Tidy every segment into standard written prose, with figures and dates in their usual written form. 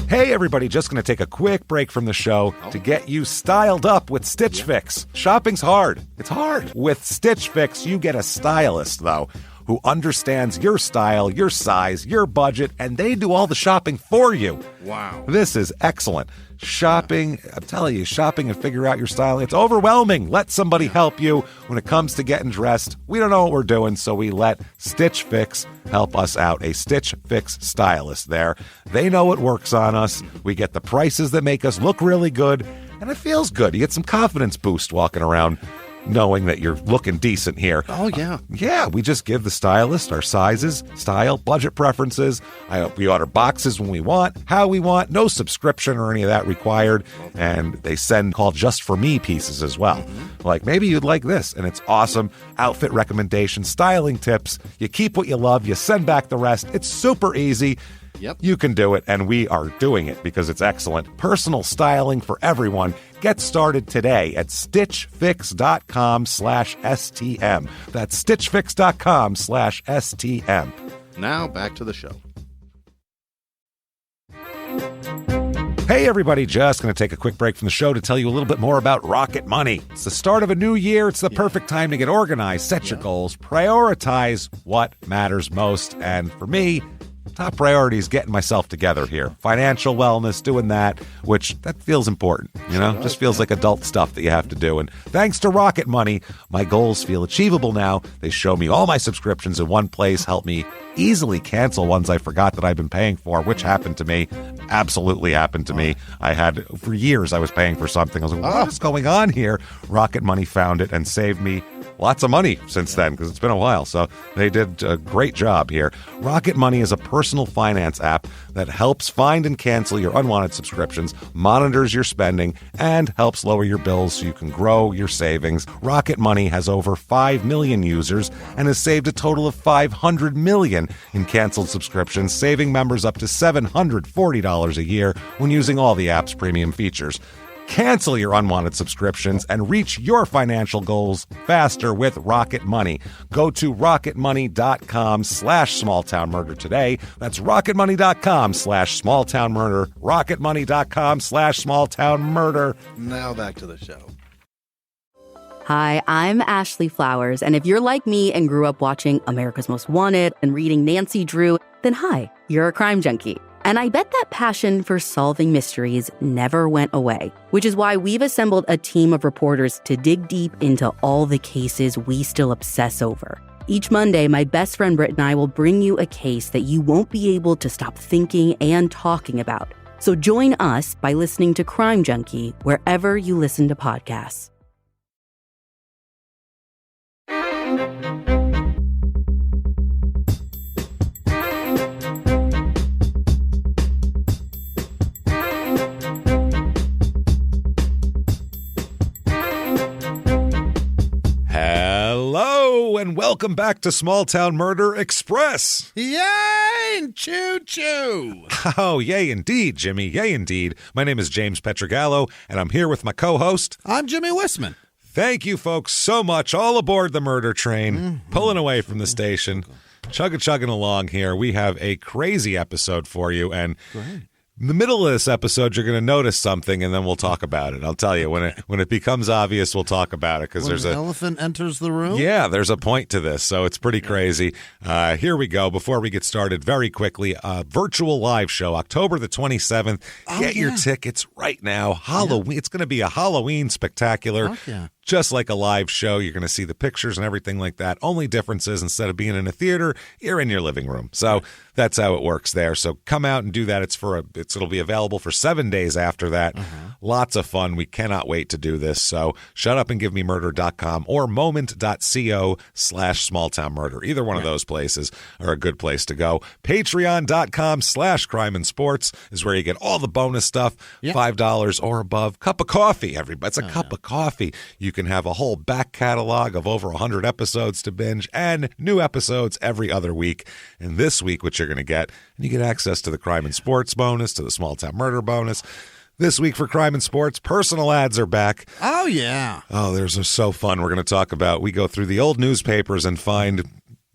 Hey everybody, just going to take a quick break from the show to get you styled up with Stitch Fix. Shopping's hard. It's hard. With Stitch Fix, you get a stylist, though, who understands your style, your size, your budget, and they do all the shopping for you. Wow. This is excellent. Shopping, I'm telling you, shopping and figure out your style, it's overwhelming. Let somebody help you when it comes to getting dressed. We don't know what we're doing, so we let Stitch Fix help us out. A Stitch Fix stylist there. They know what works on us. We get the prices that make us look really good, and it feels good. You get some confidence boost walking around knowing that you're looking decent here. Oh, yeah. Yeah, we just give the stylist our sizes, style, budget preferences. We order boxes when we want, how we want, no subscription or any of that required. And they send called Just For Me pieces as well. Like, maybe you'd like this, and it's awesome. Outfit recommendations, styling tips. You keep what you love, you send back the rest. It's super easy. Yep. You can do it, and we are doing it because it's excellent. Personal styling for everyone. Get started today at stitchfix.com/STM. That's stitchfix.com/STM. Now back to the show. Hey everybody, just going to take a quick break from the show to tell you a little bit more about Rocket Money. It's the start of a new year. It's the perfect time to get organized, set your goals, prioritize what matters most. And for me, top priority is getting myself together here. Financial wellness, doing that, which that feels important, you know? Just feels like adult stuff that you have to do. And thanks to Rocket Money, my goals feel achievable now. They show me all my subscriptions in one place, help me easily cancel ones I forgot that I've been paying for, which happened to me. Absolutely happened to me. I had, for years, I was paying for something. I was like, what is going on here? Rocket Money found it and saved me lots of money since then, because it's been a while. So they did a great job here. Rocket Money is a personal finance app that helps find and cancel your unwanted subscriptions, monitors your spending, and helps lower your bills so you can grow your savings. Rocket Money has over 5 million users and has saved a total of $500 million in canceled subscriptions, saving members up to $740 a year when using all the app's premium features. Cancel your unwanted subscriptions and reach your financial goals faster with Rocket Money. Go to rocketmoney.com/smalltownmurder today. That's rocketmoney.com/smalltownmurder. rocketmoney.com/smalltownmurder. Now back to the show. Hi, I'm Ashley Flowers, and if you're like me and grew up watching America's Most Wanted and reading Nancy Drew, then hi, you're a crime junkie. And I bet that passion for solving mysteries never went away, which is why we've assembled a team of reporters to dig deep into all the cases we still obsess over. Each Monday, my best friend Britt and I will bring you a case that you won't be able to stop thinking and talking about. So join us by listening to Crime Junkie wherever you listen to podcasts. Hello, and welcome back to Small Town Murder Express. Yay! And choo-choo! Oh, yay indeed, Jimmy. Yay indeed. My name is James Petrogallo, and I'm here with my co-host. I'm Jimmy Wissman. Thank you, folks, so much. All aboard the murder train, pulling away from the station, chugging along here. We have a crazy episode for you, and in the middle of this episode, you're going to notice something, and then we'll talk about it. I'll tell you, when it becomes obvious, we'll talk about it, because there's an elephant enters the room? Yeah, there's a point to this, so it's pretty crazy. Here we go. Before we get started, very quickly, virtual live show, October the 27th. Get your tickets right now. Halloween. It's going to be a Halloween spectacular. Just like a live show, you're going to see the pictures and everything like that. Only difference is, instead of being in a theater, you're in your living room. So that's how it works there. So come out and do that. It'll be available for 7 days after that. Lots of fun. We cannot wait to do this. So shutupandgivememurder.com or moment.co/smalltownmurder. Either one of those places are a good place to go. Patreon.com/crimeandsports is where you get all the bonus stuff. $5 or above. Cup of coffee, everybody. It's a cup of coffee. You can have a whole back catalog of over 100 episodes to binge and new episodes every other week. And this week, what you're going to get, and you get access to the Crime and Sports bonus, to the Small Town Murder bonus. This week for Crime and Sports, personal ads are back. Oh, yeah. Oh, they're so fun. We're going to talk about, we go through the old newspapers and find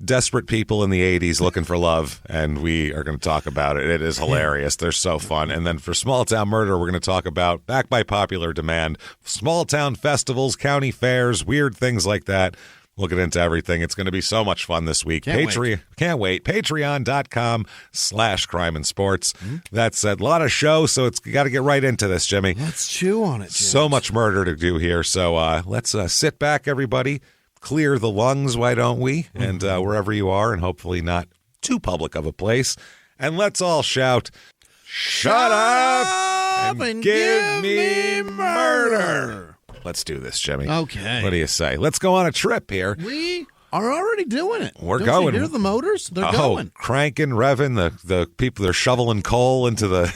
desperate people in the 80s looking for love, and we are going to talk about it. It is hilarious. They're so fun. And then for Small Town Murder, we're going to talk about, back by popular demand, small town festivals, county fairs, weird things like that. We'll get into everything. It's going to be so much fun this week. Can't wait. Patreon.com/crime and sports. That's a lot of show, so it's got to get right into this, Jimmy. Let's chew on it, James. So much murder to do here. So let's sit back, everybody. Clear the lungs, why don't we? And wherever you are, and hopefully not too public of a place. And let's all shout, shut up and give me murder. Let's do this, Jimmy. Okay. What do you say? Let's go on a trip here. We are already doing it. We're Don't going. You hear the motors? They're going. Cranking, revving. The people, they're shoveling coal into the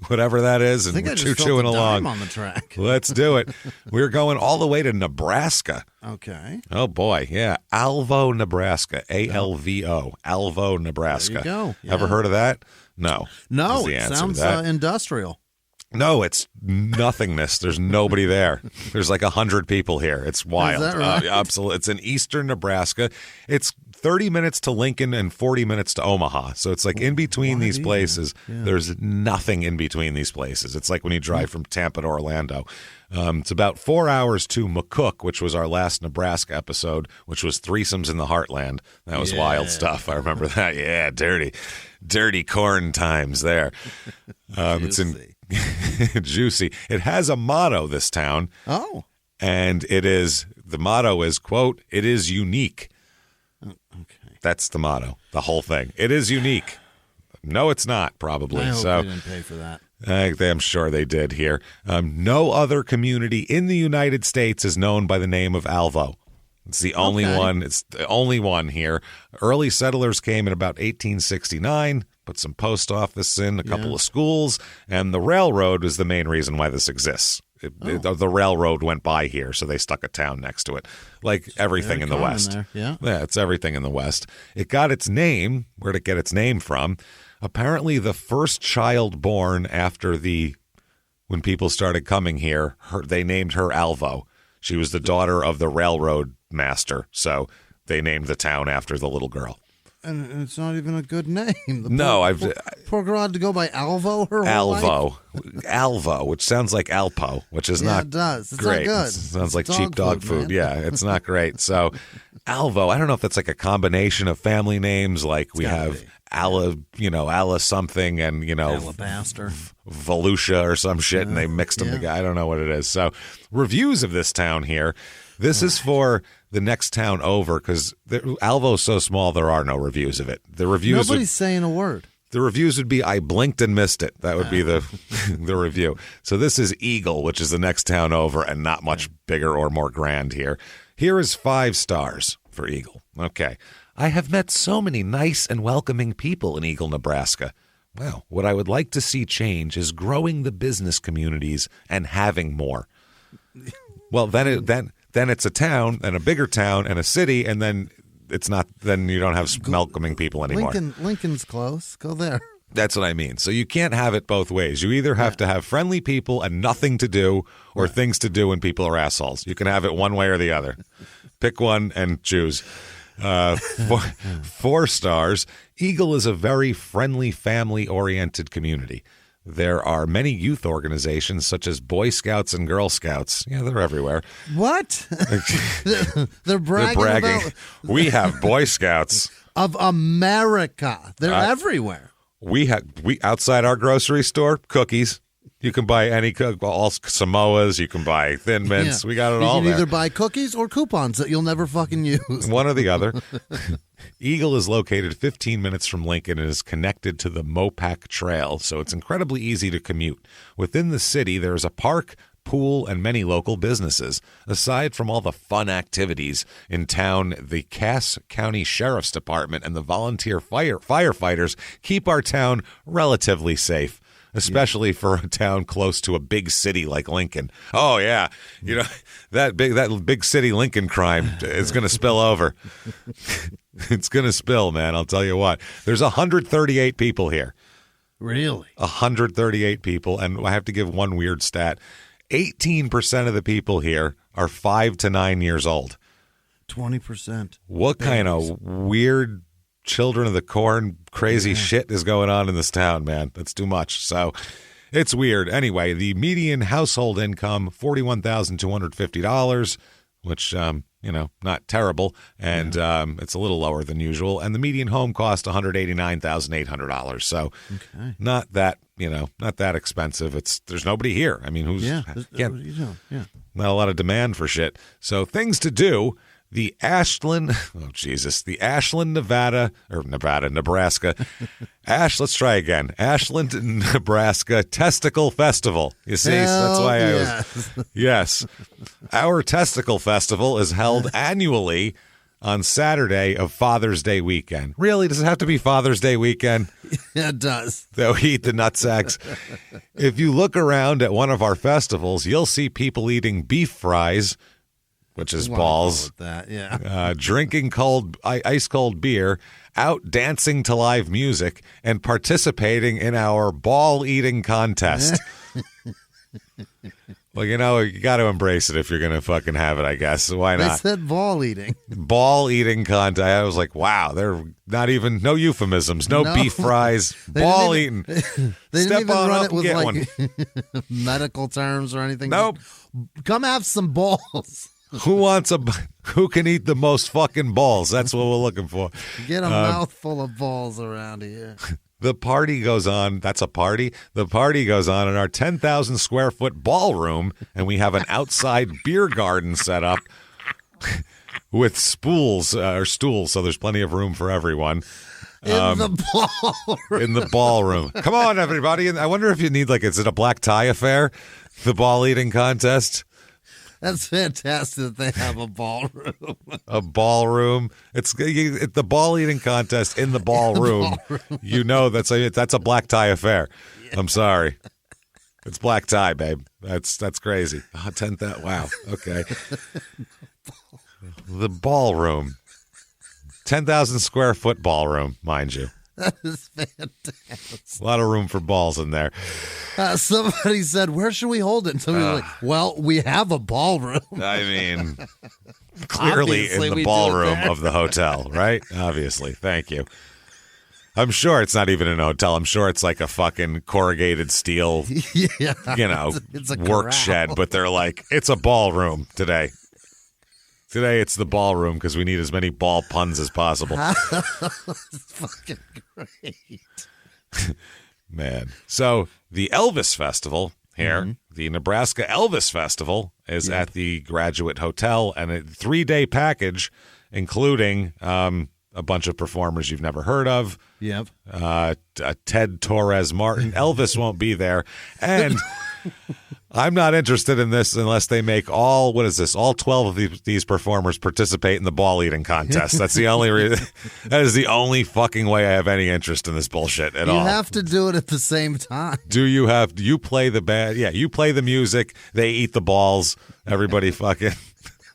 whatever that is, and we're chewing along on the track. Let's do it. We're going all the way to Nebraska. Okay. Oh, boy. Yeah. Alvo, Nebraska. A-L-V-O. Alvo, Nebraska. There you go. Yeah. Ever heard of that? No. No, it sounds industrial. No, it's nothingness. There's nobody there. There's like 100 people here. It's wild. Is that right? Absolutely. It's in eastern Nebraska. It's 30 minutes to Lincoln and 40 minutes to Omaha. So it's like in between these places. Yeah. There's nothing in between these places. It's like when you drive from Tampa to Orlando. It's about 4 hours to McCook, which was our last Nebraska episode, which was threesomes in the heartland. That was wild stuff. I remember that. Yeah, dirty corn times there. It's in juicy. It has a motto, this town. Oh. And the motto is, quote, "It is unique." Okay. That's the motto, the whole thing. It is unique. No, it's not, probably. I hope so they didn't pay for that. I'm sure they did here. No other community in the United States is known by the name of Alvo. It's the only one. It's the only one here. Early settlers came in about 1869, put some post office in, a couple of schools, and the railroad was the main reason why this exists. The railroad went by here, so they stuck a town next to it, like everything in the West. Yeah, it's everything in the West. It got its name. Where'd it get its name from? Apparently, the first child born after when people started coming here, they named her Alvo. She was the daughter of the railroad master, so they named the town after the little girl. And it's not even a good name. Poor girl had to go by Alvo her whole life. Alvo, which sounds like Alpo, which is not it does. It's great. Not good. It sounds like dog cheap dog food. Man. Yeah, it's not great. So Alvo, I don't know if that's like a combination of family names, like we have Alla something and, Alabaster. Volusia or some shit, and they mixed them together. I don't know what it is. So reviews of this town here. This is for the next town over, because Alvo's so small there are no reviews of it. Nobody's saying a word. The reviews would be, "I blinked and missed it." That would be the review. So this is Eagle, which is the next town over, and not much bigger or more grand here. Here is 5 stars for Eagle. Okay. "I have met so many nice and welcoming people in Eagle, Nebraska. Well, what I would like to see change is growing the business communities and having more." Well, then it's a town and a bigger town and a city, and then it's not. Then you don't have welcoming people anymore. Lincoln's close. Go there. That's what I mean. So you can't have it both ways. You either have to have friendly people and nothing to do, or things to do and people are assholes. You can have it one way or the other. Pick one and choose. 4 stars. Eagle is a very friendly, family-oriented community. There are many youth organizations such as Boy Scouts and Girl Scouts. Yeah, they're everywhere. What? They're bragging. About... We have Boy Scouts of America. They're everywhere. We outside our grocery store, cookies. You can buy all Samoas. You can buy Thin Mints. Yeah. We got it all there. You can either buy cookies or coupons that you'll never fucking use. One or the other. Eagle is located 15 minutes from Lincoln and is connected to the Mopac Trail, so it's incredibly easy to commute. Within the city, there is a park, pool, and many local businesses. Aside from all the fun activities in town, the Cass County Sheriff's Department and the volunteer firefighters keep our town relatively safe. Especially for a town close to a big city like Lincoln. Oh yeah, that big city Lincoln crime is going to spill over. It's going to spill, man. I'll tell you what. There's 138 people here. Really? 138 people, and I have to give one weird stat. 18% of the people here are 5 to 9 years old. 20%. What kind of weird Children of the Corn crazy shit is going on in this town, man? That's too much. So it's weird. Anyway, the median household income, $41,250, which, not terrible. And it's a little lower than usual. And the median home cost, $189,800. So not that, not that expensive. There's nobody here. I mean, not a lot of demand for shit. So things to do. The Ashland, Nebraska. Let's try again. Ashland, Nebraska Testicle Festival. You see, that's why yes. Our Testicle Festival is held annually on Saturday of Father's Day weekend. Really? Does it have to be Father's Day weekend? Yeah, it does. They'll eat the nutsacks. If you look around at one of our festivals, you'll see people eating beef fries, which is balls, drinking ice cold beer, out dancing to live music, and participating in our ball eating contest. Well, you got to embrace it if you're going to fucking have it, I guess. Why not? They said ball eating. Ball eating contest. I was like, wow, they're no euphemisms, no beef fries, ball eating. They didn't even run it with like medical terms or anything. Nope. Come have some balls. Who can eat the most fucking balls? That's what we're looking for. Get a mouthful of balls around here. The party goes on. That's a party. The party goes on in our 10,000 square foot ballroom, and we have an outside beer garden set up with stools, so there's plenty of room for everyone. In the ballroom. Come on, everybody. I wonder if you need, is it a black tie affair? The ball eating contest? That's fantastic that they have a ballroom. A ballroom. It's the ball eating contest in the ballroom. That's a black tie affair. Yeah. I'm sorry. It's black tie, babe. That's crazy. Oh, 10,000. Wow. Okay. The ballroom. 10,000 square foot ballroom, mind you. That is fantastic. A lot of room for balls in there. Somebody said, where should we hold it? And somebody was like, well, we have a ballroom. I mean, clearly in the ballroom of the hotel, right? Obviously. Thank you. I'm sure it's not even in a hotel. I'm sure it's like a fucking corrugated steel, it's a work corral. shed. But they're like, it's a ballroom today. Today it's the ballroom because we need as many ball puns as possible. It's fucking great. Man. So the Elvis Festival here, the Nebraska Elvis Festival, is at the Graduate Hotel, and a 3-day package, including a bunch of performers you've never heard of. Yep. Ted Torres Martin. Elvis won't be there. And I'm not interested in this unless they make all 12 of these performers participate in the ball eating contest. That's the only reason. That is the only fucking way I have any interest in this bullshit at all. You have to do it at the same time. Do you play the band? Yeah, you play the music. They eat the balls. Everybody fucking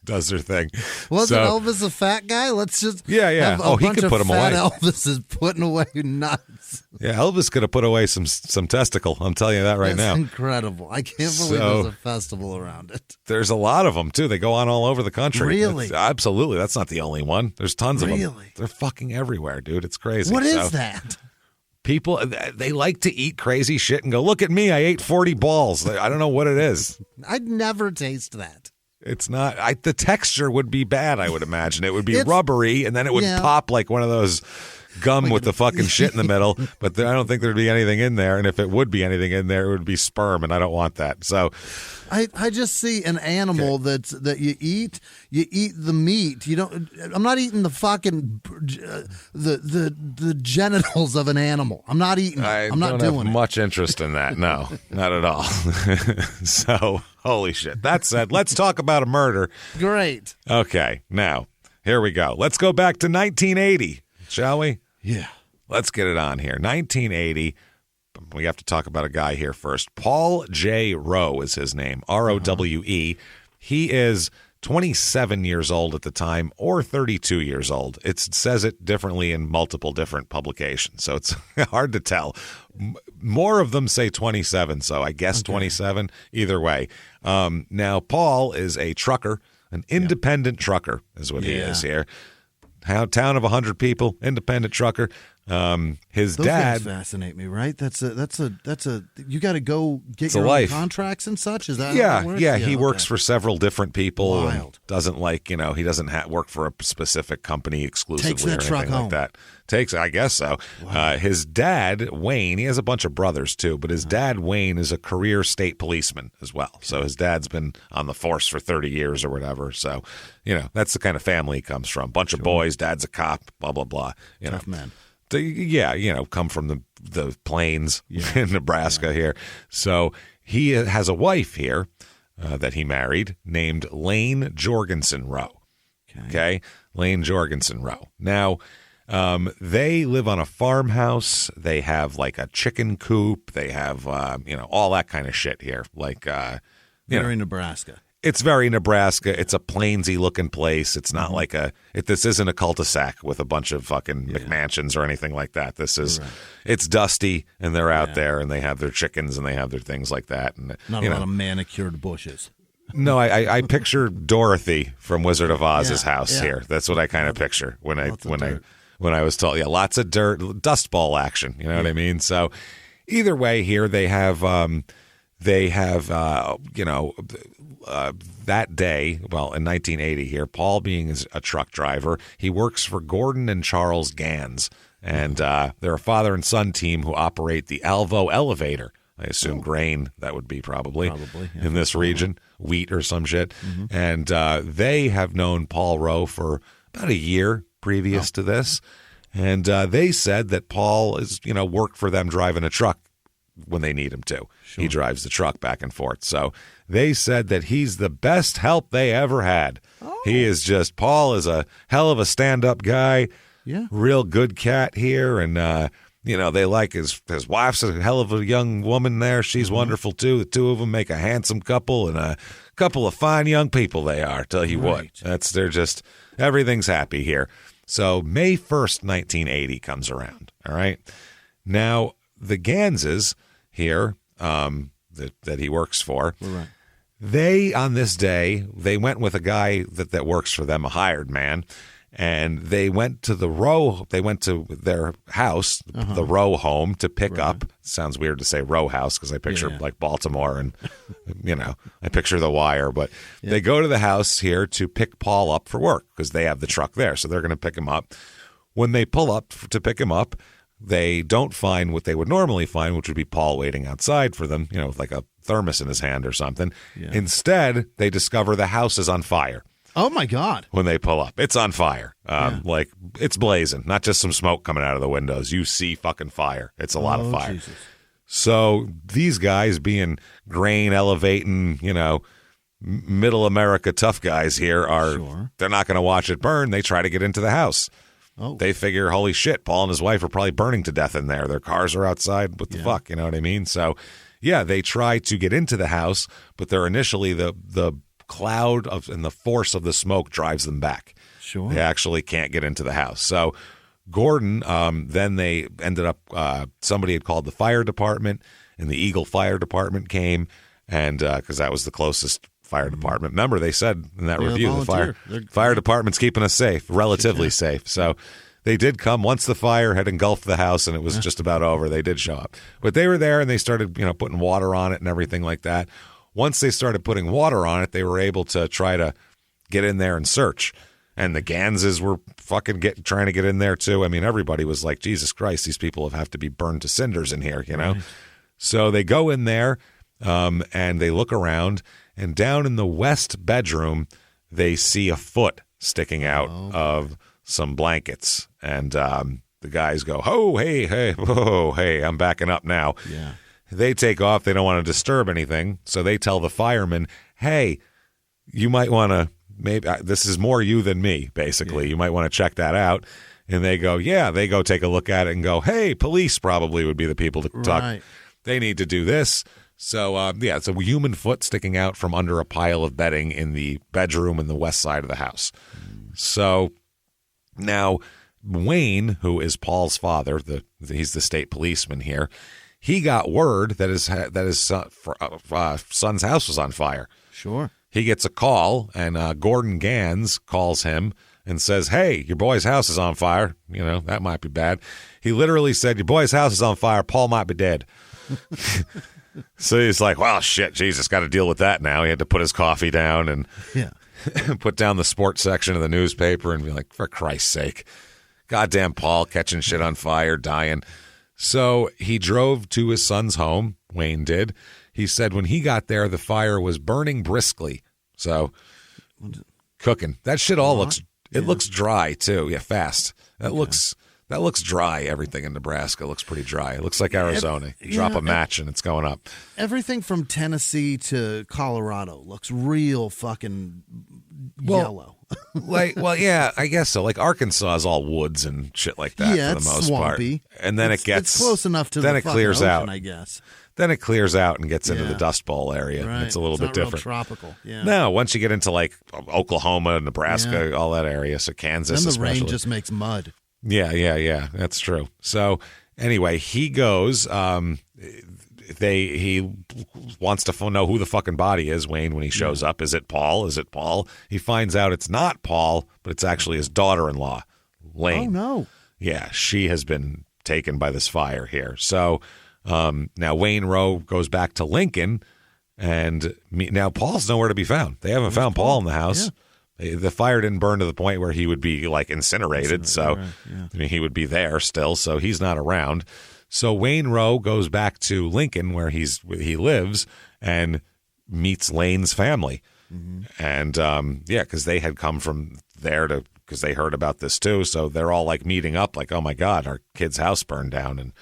does their thing. Wasn't Elvis a fat guy? Let's just have a bunch of put him fat away. Elvis is putting away nuts. Yeah, Elvis could have put away some testicle. I'm telling you that right now. That's incredible. I can't believe there's a festival around it. There's a lot of them, too. They go on all over the country. Really? Absolutely. That's not the only one. There's tons of them. They're fucking everywhere, dude. It's crazy. What is that? People, they like to eat crazy shit and go, look at me. I ate 40 balls. I don't know what it is. I'd never taste that. It's not. The texture would be bad, I would imagine. It would be rubbery, and then it would pop like one of those gum with the fucking shit in the middle. But I don't think there'd be anything in there. And if it would be anything in there, it would be sperm, and I don't want that. So I just see an animal that you eat the meat. You don't. I'm not eating the fucking the genitals of an animal. I'm not eating it. I'm not doing it. I don't have much interest in that. No, not at all. So holy shit. That said, let's talk about a murder. Great. Okay, now here we go. Let's go back to 1980, shall we? Yeah. Let's get it on here. 1980. We have to talk about a guy here first. Paul J. Rowe is his name. R-O-W-E. He is 27 years old at the time, or 32 years old. It says it differently in multiple different publications, so it's hard to tell. More of them say 27, so I guess 27. Either way. Now, Paul is a trucker. An independent trucker is what he is here. Town of 100 people, independent trucker. His Those dad guys fascinate me, right? That's a. You got to go get your own life. Contracts and such. Is that yeah, how it works? yeah. He works for several different people. Wild. And doesn't he doesn't work for a specific company exclusively Takes that or anything truck home. like that. I guess so. Wow. His dad Wayne, he has a bunch of brothers too, but his dad Wayne is a career state policeman as well. So his dad's been on the force for 30 years or whatever. So that's the kind of family he comes from. Bunch of boys, dad's a cop, blah blah blah. Tough man. Come from the plains in Nebraska here. So he has a wife here that he married named Lane Jorgensen Rowe. Okay? Lane Jorgensen Rowe. Now, they live on a farmhouse. They have like a chicken coop. They have, all that kind of shit here. Like, Very Nebraska. It's very Nebraska. It's a plainsy looking place. It's not like this isn't a cul-de-sac with a bunch of fucking McMansions or anything like that. This is, it's dusty and they're out there and they have their chickens and they have their things like that. And not a lot of manicured bushes. No, I picture Dorothy from Wizard of Oz's house here. That's what I kind of picture when I was told. Yeah, lots of dirt, dust ball action. You know what I mean? So either way, here they have that day, well, in 1980 here, Paul being a truck driver, he works for Gordon and Charles Gans, and they're a father and son team who operate the Alvo elevator. I assume grain, that would be probably in this region, wheat or some shit. And they have known Paul Rowe for about a year previous to this, and they said that Paul is, worked for them driving a truck when they need him to. Sure. He drives the truck back and forth. So they said that he's the best help they ever had. Paul is a hell of a stand-up guy. Yeah. Real good cat here. And, they like his wife's a hell of a young woman there. She's wonderful too. The two of them make a handsome couple and a couple of fine young people they are. Tell you what, everything's happy here. So May 1st, 1980 comes around. All right. Now the Ganses here, that he works for, they, on this day, they went with a guy that works for them, a hired man, and they went to their house, the Rowe home, to pick up. Sounds weird to say Rowe house because I picture like Baltimore and, I picture The Wire. But they go to the house here to pick Paul up for work because they have the truck there. So they're going to pick him up. When they pull up to pick him up, they don't find what they would normally find, which would be Paul waiting outside for them, with like a thermos in his hand or something. Yeah. Instead, they discover the house is on fire. Oh, my God. When they pull up. It's on fire. Like, it's blazing. Not just some smoke coming out of the windows. You see fucking fire. It's a lot of fire. Jesus. So these guys being grain elevating, middle America tough guys here they're not going to watch it burn. They try to get into the house. Oh. They figure, holy shit, Paul and his wife are probably burning to death in there. Their cars are outside. What the fuck? You know what I mean? So, they try to get into the house, but they're initially the cloud and the force of the smoke drives them back. Sure. They actually can't get into the house. So Gordon, then they ended up, somebody had called the fire department, and the Eagle Fire Department came, and because that was the closest fire department. Remember, they said in that review, the fire department's keeping us safe, relatively safe. So they did come once the fire had engulfed the house and it was just about over. They did show up, but they were there and they started, putting water on it and everything like that. Once they started putting water on it, they were able to try to get in there and search. And the Ganses were fucking trying to get in there too. I mean, everybody was like, Jesus Christ, these people have to be burned to cinders in here, Right. So they go in there and they look around. And down in the west bedroom, they see a foot sticking out of some blankets. And the guys go, oh, hey, I'm backing up now. Yeah. They take off. They don't want to disturb anything. So they tell the firemen, hey, you might want to, maybe this is more you than me, basically. Yeah. You might want to check that out. And they go, they go take a look at it and go, hey, police probably would be the people to talk. They need to do this. So, it's a human foot sticking out from under a pile of bedding in the bedroom in the west side of the house. So now Wayne, who is Paul's father, he's the state policeman here, he got word that his son's house was on fire. Sure. he gets a call, and Gordon Gans calls him and says, hey, your boy's house is on fire. You know, that might be bad. He literally said, your boy's house is on fire. Paul might be dead. So he's like, well, shit, Jesus, got to deal with that now. He had to put his coffee down and put down the sports section of the newspaper and be like, for Christ's sake, goddamn Paul catching shit on fire, dying. So he drove to his son's home, Wayne did. He said when he got there, the fire was burning briskly. So cooking. That shit all looks dry too. Yeah, fast. That looks dry. Everything in Nebraska looks pretty dry. It looks like Arizona. You drop a match and it's going up. Everything from Tennessee to Colorado looks real fucking yellow. Yeah, I guess so. Like Arkansas is all woods and shit like that for the most swampy. part. And then it's close enough to then the it clears ocean, out. I guess. Then it clears out and gets into the Dust Bowl area. Right. It's a little bit real different. tropical. Yeah. No, once you get into like Oklahoma, Nebraska, all that area, so Kansas then the especially. rain just makes mud. Yeah. That's true. So anyway, he goes. He wants to know who the fucking body is, Wayne, when he shows up. Is it Paul? Is it Paul? He finds out it's not Paul, but it's actually his daughter-in-law, Lane. Oh, no. Yeah, she has been taken by this fire here. So now Wayne Rowe goes back to Lincoln, and now Paul's nowhere to be found. They haven't found Paul in the house. Yeah. The fire didn't burn to the point where he would be like incinerated, so I mean, he would be there still, so he's not around. So Wayne Rowe goes back to Lincoln where he lives and meets Lane's family. And because they had come from there because they heard about this too, so they're all like meeting up like, oh my God, our kid's house burned down and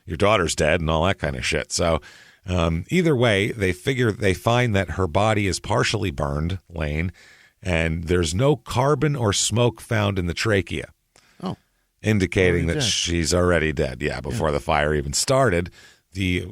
your daughter's dead and all that kind of shit. So either way, they find that her body is partially burned, Lane, and there's no carbon or smoke found in the trachea. Oh. Indicating that she's already dead. Yeah, before the fire even started. The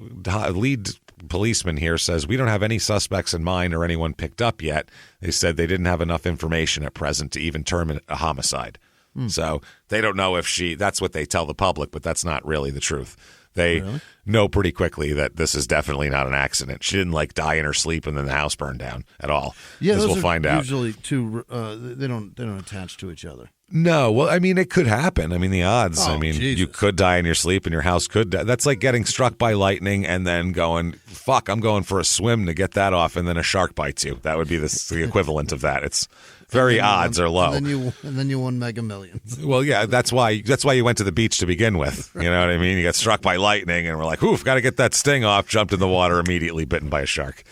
lead policeman here says, we don't have any suspects in mind or anyone picked up yet. They said they didn't have enough information at present to even term it a homicide. So they don't know if that's what they tell the public, but that's not really the truth. They know pretty quickly that this is definitely not an accident. She didn't like die in her sleep and then the house burned down at all. Yeah, as we'll find out. Usually they don't attach to each other. No, well, I mean, it could happen. I mean, the odds. Oh, I mean, Jesus. You could die in your sleep and your house could die. That's like getting struck by lightning and then going, fuck, I'm going for a swim to get that off, and then a shark bites you. That would be the equivalent of that. It's very odds are low. And then you won Mega Millions. Well, yeah, that's why you went to the beach to begin with. You know what I mean? You got struck by lightning and we're like, oof, got to get that sting off, jumped in the water immediately, bitten by a shark.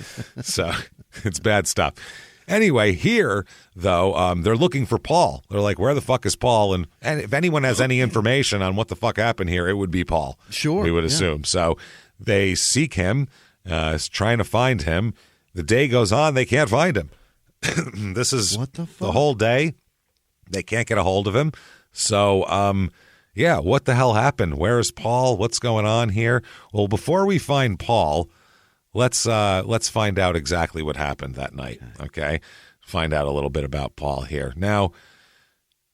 So it's bad stuff. Anyway, here, though, they're looking for Paul. They're like, where the fuck is Paul? And if anyone has any information on what the fuck happened here, it would be Paul. Sure. We would assume. So they seek him, trying to find him. The day goes on, they can't find him. This is what the fuck? The whole day. They can't get a hold of him. So, what the hell happened? Where is Paul? What's going on here? Well, before we find Paul, let's find out exactly what happened that night. Okay, find out a little bit about Paul here. Now,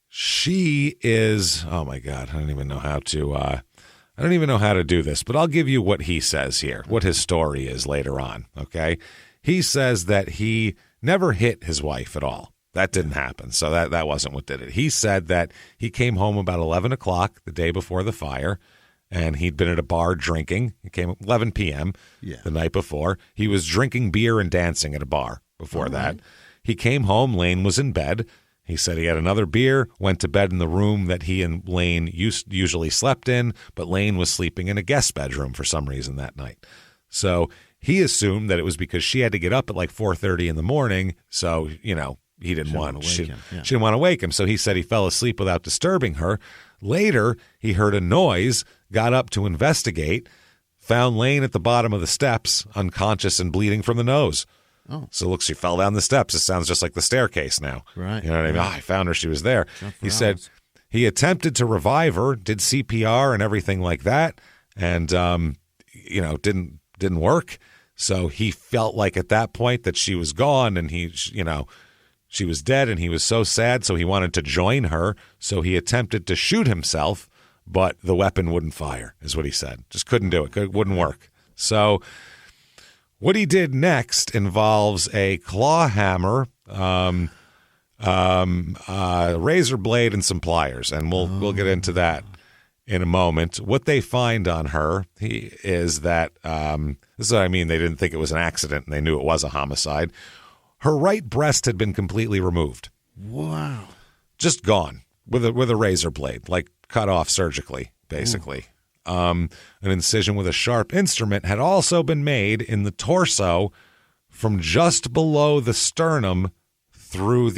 she is. Oh my God, I don't even know how to do this. But I'll give you what he says here. What his story is later on. Okay, he says that he never hit his wife at all. That didn't happen. So that wasn't what did it. He said that he came home about 11 o'clock the day before the fire, and he'd been at a bar drinking. He came at 11 p.m. The night before. He was drinking beer and dancing at a bar before that. Right. He came home. Lane was in bed. He said he had another beer, went to bed in the room that he and Lane usually slept in, but Lane was sleeping in a guest bedroom for some reason that night. So he assumed that it was because she had to get up at like 4:30 in the morning. So, he didn't want she didn't want to wake him. So he said he fell asleep without disturbing her. Later, he heard a noise, got up to investigate, found Lane at the bottom of the steps, unconscious and bleeding from the nose. Oh. So look, she fell down the steps. It sounds just like the staircase now. Right. You know what I mean? I found her. She was there. He said he attempted to revive her, did CPR and everything like that, and didn't work. So he felt like at that point that she was gone and she was dead, and he was so sad, so he wanted to join her. So he attempted to shoot himself, but the weapon wouldn't fire, is what he said. Just couldn't do it. It wouldn't work. So What he did next involves a claw hammer, razor blade, and some pliers, and we'll get into that in a moment. What they find on her is that this is what I mean. They didn't think it was an accident, and they knew it was a homicide. Her right breast had been completely removed. Wow. Just gone with a razor blade, like cut off surgically, basically. An incision with a sharp instrument had also been made in the torso from just below the sternum through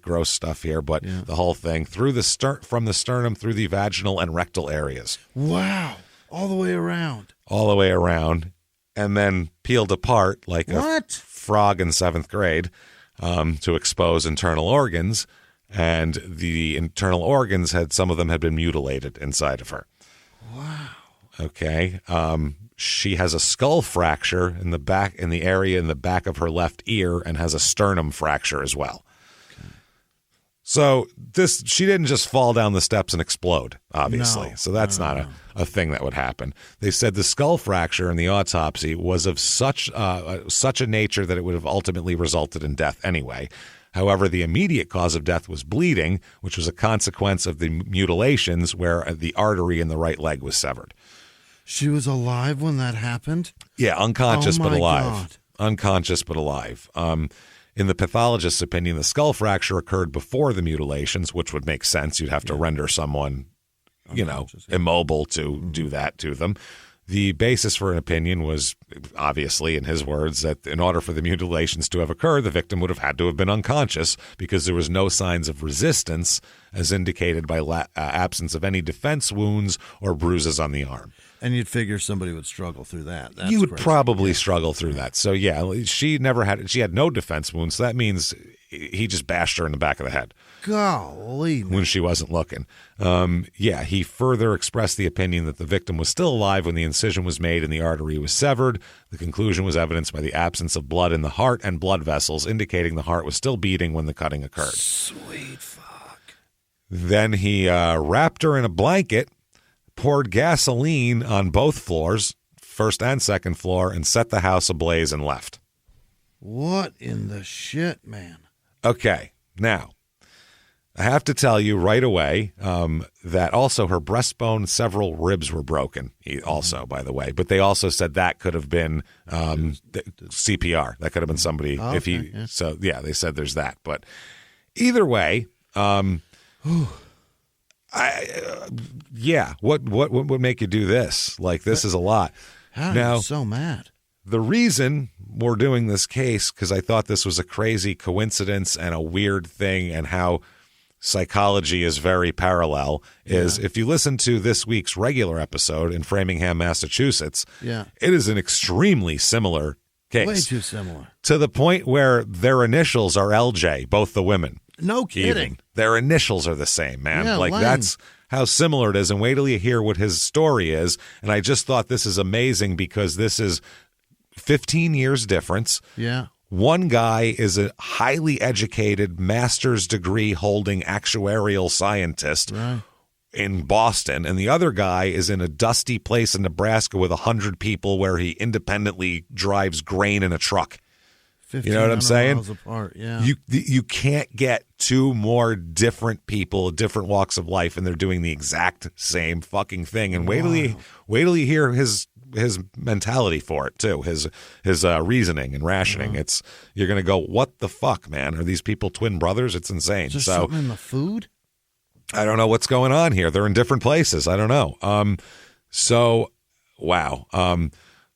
gross stuff here, but the whole thing through from the sternum through the vaginal and rectal areas. Wow. All the way around. All the way around, and then peeled apart like a frog in 7th grade to expose internal organs. And the internal organs some of them had been mutilated inside of her. Wow. Okay. She has a skull fracture in the area in the back of her left ear, and has a sternum fracture as well. Okay. So she didn't just fall down the steps and explode, obviously. So that's not a thing that would happen. They said the skull fracture in the autopsy was of such a nature that it would have ultimately resulted in death anyway. However, the immediate cause of death was bleeding, which was a consequence of the mutilations where the artery in the right leg was severed. She was alive when that happened? Yeah, unconscious but alive. God. Unconscious but alive. In the pathologist's opinion, the skull fracture occurred before the mutilations, which would make sense. You'd have to render someone, immobile to do that to them. The basis for an opinion was, obviously, in his words, that in order for the mutilations to have occurred, the victim would have had to have been unconscious because there was no signs of resistance, as indicated by absence of any defense wounds or bruises on the arm. And you'd figure somebody would struggle through that. You would probably struggle through that. So, yeah, she had no defense wounds. So that means he just bashed her in the back of the head. Golly, man. When she wasn't looking. He further expressed the opinion that the victim was still alive when the incision was made and the artery was severed. The conclusion was evidenced by the absence of blood in the heart and blood vessels, indicating the heart was still beating when the cutting occurred. Sweet fuck. Then he wrapped her in a blanket, poured gasoline on both floors, first and second floor, and set the house ablaze and left. What in the shit, man? Okay, now, I have to tell you right away that also her breastbone, several ribs were broken also, by the way. But they also said that could have been CPR. That could have been somebody. So, they said there's that. But either way, what would make you do this? Like, this is a lot. I'm so mad. The reason we're doing this case, because I thought this was a crazy coincidence and a weird thing, and how psychology is very parallel, is if you listen to this week's regular episode in Framingham, Massachusetts, it is an extremely similar case. Way too similar. To the point where their initials are LJ, both the women. No kidding. Even. Their initials are the same, man. Yeah, that's how similar it is. And wait till you hear what his story is. And I just thought this is amazing because this is 15 years difference. Yeah. One guy is a highly educated master's degree holding actuarial scientist in Boston, and the other guy is in a dusty place in Nebraska with 100 people where he independently drives grain in a truck. You know what I'm saying? Miles apart, yeah. You can't get two more different people, different walks of life, and they're doing the exact same fucking thing. And wait till you hear his mentality for it too, his reasoning and rationing. You're gonna go, what the fuck, man? Are these people twin brothers? It's insane. Is there something in the food? I don't know what's going on here. They're in different places. I don't know.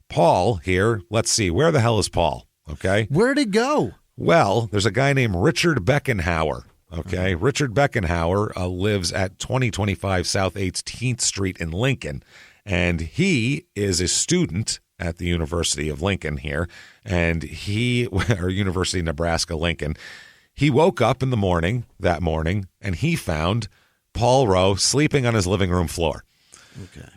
Paul here. Let's see. Where the hell is Paul? Okay. Where'd he go? Well, there's a guy named Richard Beckenhauer. Okay. Richard Beckenhauer lives at 2025 South 18th Street in Lincoln. And he is a student at the University of Lincoln here. And University of Nebraska, Lincoln. He woke up in the morning, and he found Paul Rowe sleeping on his living room floor. Okay.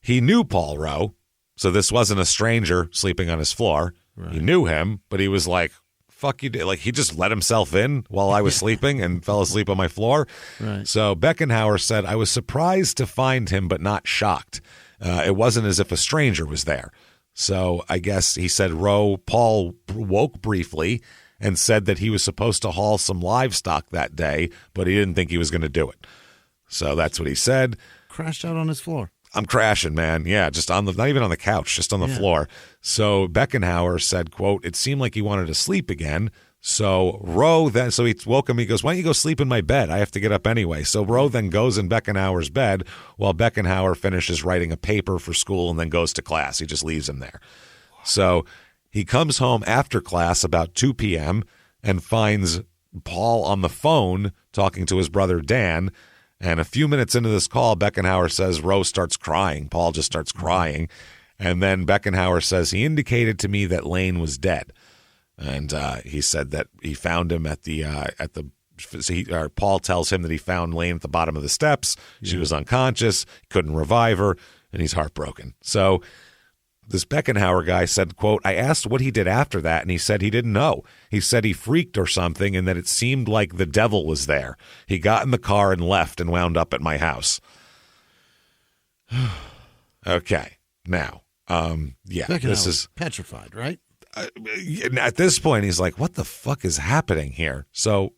He knew Paul Rowe, so this wasn't a stranger sleeping on his floor. Right. He knew him, but he was like, fuck you. Like, he just let himself in while I was sleeping and fell asleep on my floor. Right. So Beckenhauer said, I was surprised to find him, but not shocked. It wasn't as if a stranger was there. So I guess he said Paul woke briefly and said that he was supposed to haul some livestock that day, but he didn't think he was going to do it. So that's what he said. Crashed out on his floor. I'm crashing, man. Yeah, just not even on the couch, just on the floor. So Beckenhauer said, quote, it seemed like he wanted to sleep again. So he woke him. He goes, why don't you go sleep in my bed? I have to get up anyway. So Roe then goes in Beckenhauer's bed while Beckenhauer finishes writing a paper for school and then goes to class. He just leaves him there. So he comes home after class about 2 p.m. and finds Paul on the phone talking to his brother Dan. And a few minutes into this call, Beckenhauer says Roe starts crying. Paul just starts crying. And then Beckenhauer says he indicated to me that Lane was dead. And he said that he found him Paul tells him that he found Lane at the bottom of the steps. She was unconscious, couldn't revive her, and he's heartbroken. So this Beckenhauer guy said, quote, I asked what he did after that, and he said he didn't know. He said he freaked or something and that it seemed like the devil was there. He got in the car and left and wound up at my house. Okay, now, this is petrified, right? At this point, he's like, what the fuck is happening here? So,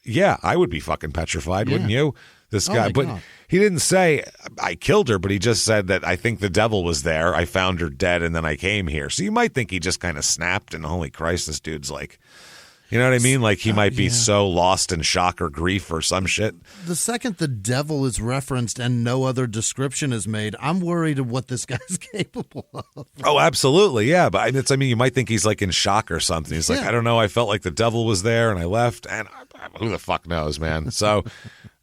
yeah, I would be fucking petrified, wouldn't you? This guy. But God. He didn't say, I killed her, but he just said that I think the devil was there. I found her dead, and then I came here. So you might think he just kind of snapped, and holy Christ, this dude's like, you know what I mean? Like he might be so lost in shock or grief or some shit. The second the devil is referenced and no other description is made, I'm worried of what this guy's capable of. Oh, absolutely. Yeah. But you might think he's like in shock or something. He's like, I don't know. I felt like the devil was there and I left. And who the fuck knows, man? So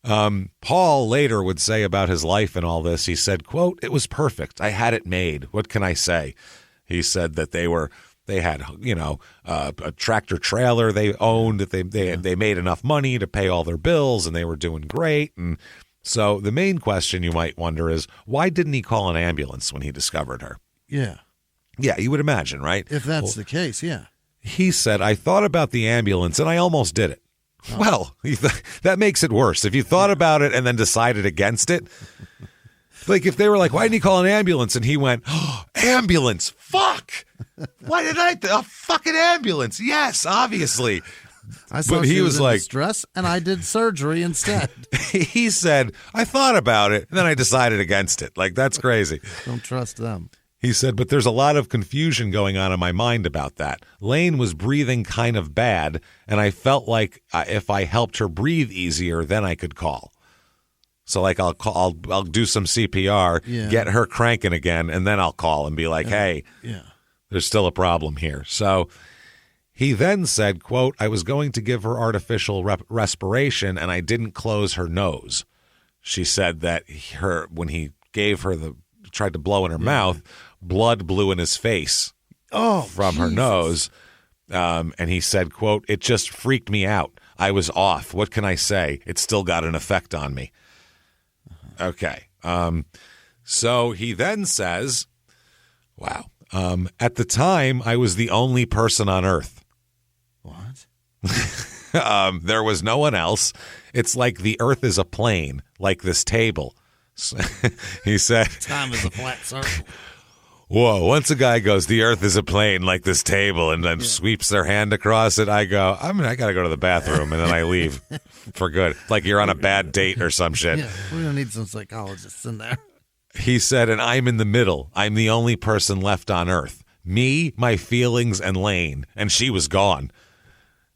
Paul later would say about his life and all this, he said, quote, it was perfect. I had it made. What can I say? He said that they had, a tractor trailer they owned, that they made enough money to pay all their bills, and they were doing great. And so the main question you might wonder is, why didn't he call an ambulance when he discovered her? Yeah. Yeah, you would imagine, right? If that's the case, yeah. He said, I thought about the ambulance, and I almost did it. Oh. Well, that makes it worse. If you thought about it and then decided against it, like if they were like, why didn't he call an ambulance? And he went, oh, ambulance, fuck. Why did a fucking ambulance? Yes, obviously. But he was like distress, and I did surgery instead. He said, I thought about it, and then I decided against it. Like, that's crazy. Don't trust them. He said, but there's a lot of confusion going on in my mind about that. Lane was breathing kind of bad, and I felt like if I helped her breathe easier, then I could call. So like I'll do some CPR, get her cranking again, and then I'll call and be like, hey, there's still a problem here. So he then said, quote, I was going to give her artificial respiration and I didn't close her nose. She said that when he gave her tried to blow in her mouth, blood blew in his face from her nose. And he said, quote, it just freaked me out. I was off. What can I say? It still got an effect on me. Okay. So he then says, wow. At the time, I was the only person on Earth. What? There was no one else. It's like the Earth is a plane, like this table. He said, time is a flat circle. Whoa, once a guy goes, the Earth is a plane like this table, and then sweeps their hand across it, I go, I got to go to the bathroom, and then I leave for good. Like you're on a bad date or some shit. Yeah, we're going to need some psychologists in there. He said, and I'm in the middle. I'm the only person left on Earth. Me, my feelings, and Lane. And she was gone.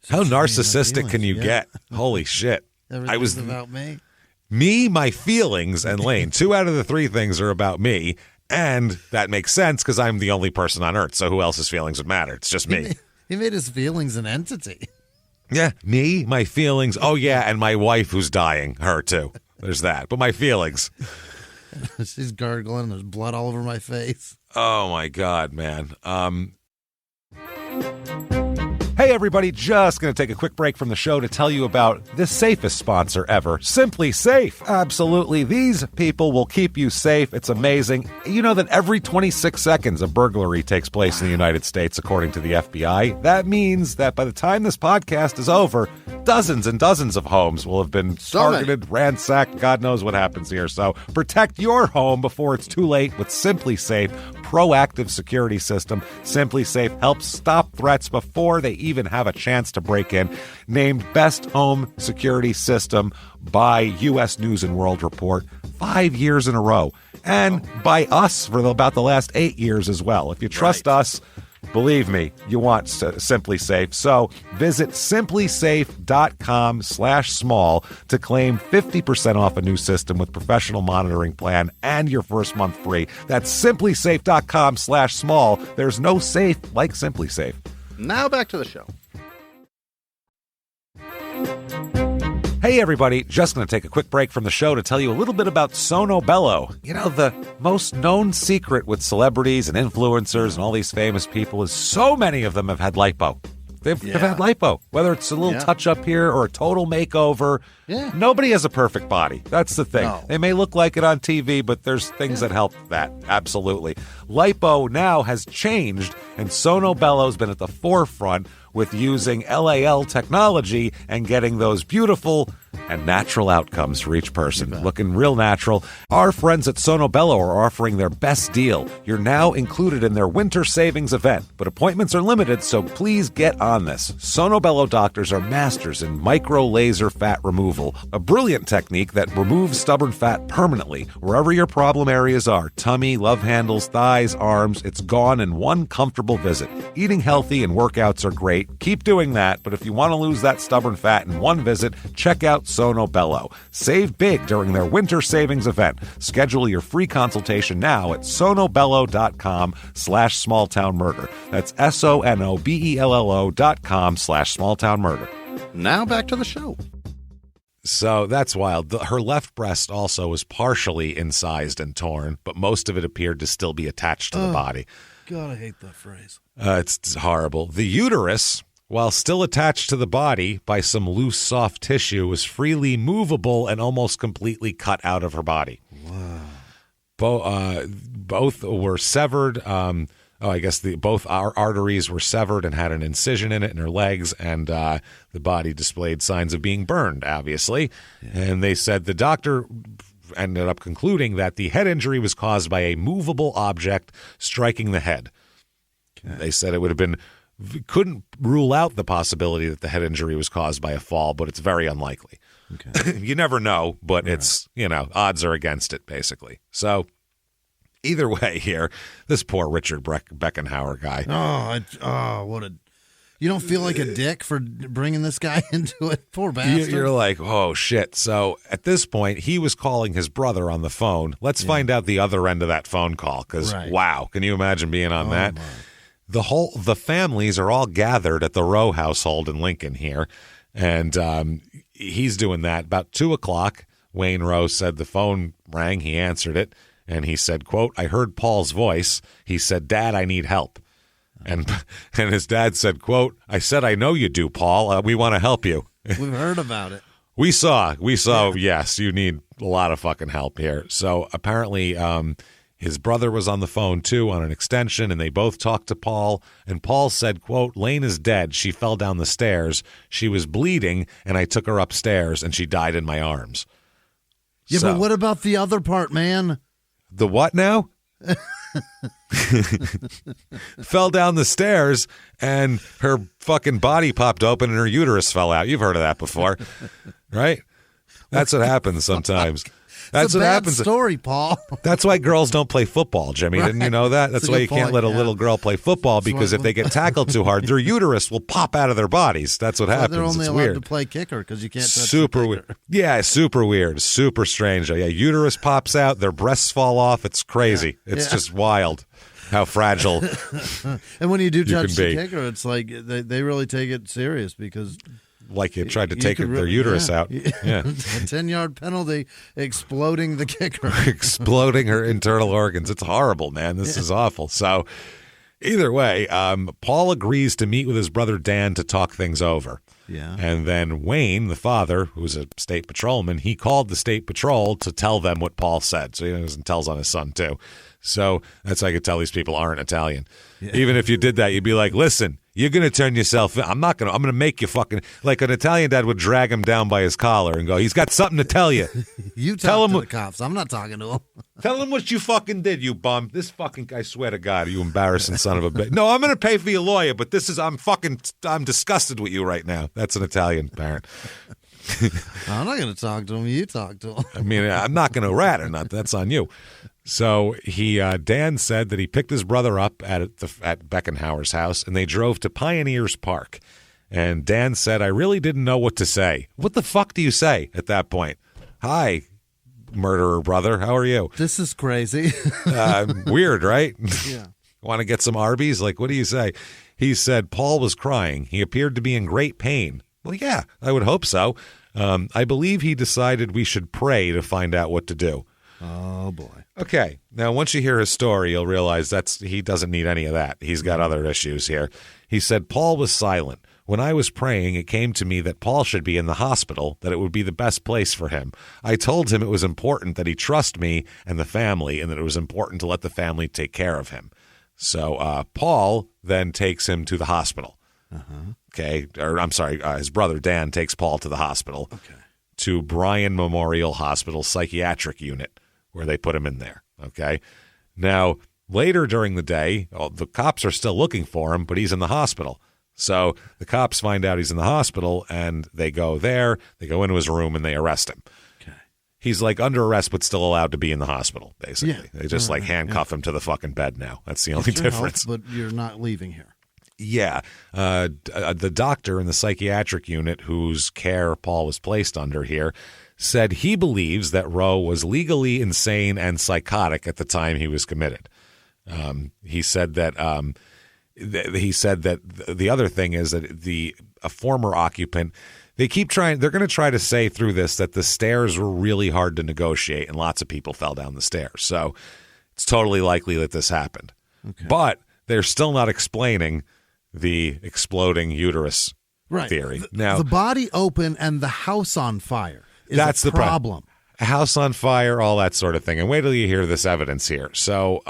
How narcissistic can you get? Holy shit. Everything's about me. Me, my feelings, and Lane. 2 out of the 3 things are about me. And that makes sense because I'm the only person on Earth. So who else's feelings would matter? It's just me. He made his feelings an entity. Yeah. Me, my feelings. Oh, yeah. And my wife who's dying. Her, too. There's that. But my feelings. She's gargling. There's blood all over my face. Oh, my God, man. Hey, everybody, just going to take a quick break from the show to tell you about the safest sponsor ever, Simply Safe. Absolutely. These people will keep you safe. It's amazing. You know that every 26 seconds a burglary takes place in the United States, according to the FBI. That means that by the time this podcast is over, dozens and dozens of homes will have been targeted, ransacked. God knows what happens here. So protect your home before it's too late with Simply Safe proactive security system. Simply Safe helps stop threats before they even have a chance to break in. Named Best Home Security System by U.S. News and World Report 5 years in a row. And by us for about the last 8 years as well. If you trust us, believe me, you want Simply Safe. So visit simplysafe.com/small to claim 50% off a new system with professional monitoring plan and your first month free. That's simplysafe.com/small. There's no safe like Simply Safe. Now back to the show. Hey everybody, just going to take a quick break from the show to tell you a little bit about Sono Bello. You know, the most known secret with celebrities and influencers and all these famous people is so many of them have had lipo. They've had lipo, whether it's a little touch-up here or a total makeover. Yeah. Nobody has a perfect body. That's the thing. No. They may look like it on TV, but there's things that help that. Absolutely. Lipo now has changed, and Sono Bello's been at the forefront with using LAL technology and getting those beautiful and natural outcomes for each person. Looking real natural. Our friends at Sono Bello are offering their best deal. You're now included in their winter savings event, but appointments are limited, so please get on this. Sono Bello doctors are masters in micro laser fat removal, a brilliant technique that removes stubborn fat permanently wherever your problem areas are. Tummy, love handles, thighs, arms, it's gone in one comfortable visit. Eating healthy and workouts are great. Keep doing that, but if you want to lose that stubborn fat in one visit, check out Sono Bello. Save big during their winter savings event. Schedule your free consultation now at sonobello.com/smalltownmurder. That's SONOBELLO.com/smalltownmurder. Now back to the show. So that's wild. Her left breast also was partially incised and torn, but most of it appeared to still be attached to the body. God, I hate that phrase. It's horrible. The uterus, while still attached to the body by some loose, soft tissue, was freely movable and almost completely cut out of her body. Wow. Both were severed. Both arteries were severed and had an incision in it in her legs, and the body displayed signs of being burned, obviously. Yeah. And they said the doctor ended up concluding that the head injury was caused by a movable object striking the head. Okay. They said it would have been, couldn't rule out the possibility that the head injury was caused by a fall, but it's very unlikely. Okay. You never know, but it's, odds are against it, basically. So either way here, this poor Richard Beckenhauer guy. You don't feel like a dick for bringing this guy into it? Poor bastard. You're like, oh, shit. So at this point, he was calling his brother on the phone. Let's find out the other end of that phone call, because, wow, can you imagine being on that? My. The families are all gathered at the Rowe household in Lincoln here, and he's doing that. About 2 o'clock, Wayne Rowe said the phone rang. He answered it, and he said, quote, "I heard Paul's voice. He said, 'Dad, I need help.'" And his dad said, quote, "I said, I know you do, Paul. We want to help you." We've heard about it. We saw, yes, you need a lot of fucking help here. So apparently his brother was on the phone, too, on an extension, and they both talked to Paul. And Paul said, quote, "Lane is dead. She fell down the stairs. She was bleeding, and I took her upstairs, and she died in my arms." Yeah, but what about the other part, man? The what now? Fell down the stairs and her fucking body popped open and her uterus fell out. You've heard of that before, right? That's what happens sometimes. That's what happens. Story, Paul. That's why girls don't play football, Jimmy. Right. Didn't you know that? That's why you can't let a little girl play football, because if they get tackled too hard, their uterus will pop out of their bodies. That's what happens. They're only it's allowed weird. to play kicker because you can't touch super the weird. Yeah, super weird. Super strange. Yeah, uterus pops out, their breasts fall off. It's crazy. Yeah. It's just wild how fragile. And when you do touch the kicker, it's like they really take it serious, because like you tried to take their uterus out. Yeah. A 10-yard penalty, exploding the kicker. Exploding her internal organs. It's horrible, man. This is awful. So either way, Paul agrees to meet with his brother Dan to talk things over. Yeah. And then Wayne, the father, who's a state patrolman, he called the state patrol to tell them what Paul said. So he tells on his son, too. So that's how I could tell these people aren't Italian. Yeah. Even if you did that, you'd be like, listen, you're going to turn yourself in. I'm going to make you fucking, like an Italian dad would drag him down by his collar and go, he's got something to tell you. You tell him to the cops. I'm not talking to him. Tell him what you fucking did, you bum. This fucking, I swear to God, you embarrassing son of a bitch. No, I'm going to pay for your lawyer, but I'm disgusted with you right now. That's an Italian parent. I'm not going to talk to him. You talk to him. I mean, I'm not going to rat or not. That's on you. So Dan said that he picked his brother up at Beckenhauer's house, and they drove to Pioneers Park. And Dan said, I really didn't know what to say. What the fuck do you say at that point? Hi, murderer brother. How are you? This is crazy. Weird, right? Yeah. Want to get some Arby's? Like, what do you say? He said Paul was crying. He appeared to be in great pain. Well, yeah, I would hope so. I believe he decided we should pray to find out what to do. Oh, boy. Okay. Now, once you hear his story, you'll realize he doesn't need any of that. He's got other issues here. He said, Paul was silent. When I was praying, it came to me that Paul should be in the hospital, that it would be the best place for him. I told him it was important that he trust me and the family, and that it was important to let the family take care of him. So Paul then takes him to the hospital. Uh-huh. Okay. Or I'm sorry, his brother Dan takes Paul to the hospital. Okay. To Bryan Memorial Hospital Psychiatric Unit, where they put him in there. Okay. Now, later during the day, the cops are still looking for him, but he's in the hospital. So the cops find out he's in the hospital, and they go there. They go into his room, and they arrest him. Okay. He's like under arrest, but still allowed to be in the hospital, basically. Yeah. They just handcuff him to the fucking bed now. That's the only difference. But you're not leaving here. Yeah. The doctor in the psychiatric unit whose care Paul was placed under here said he believes that Rowe was legally insane and psychotic at the time he was committed. He said that the other thing is that a former occupant, they're going to try to say through this that the stairs were really hard to negotiate and lots of people fell down the stairs. So it's totally likely that this happened. Okay. But they're still not explaining the exploding uterus theory. Now, the body open and the house on fire is that's a the problem. A house on fire, all that sort of thing. And wait till you hear this evidence here. So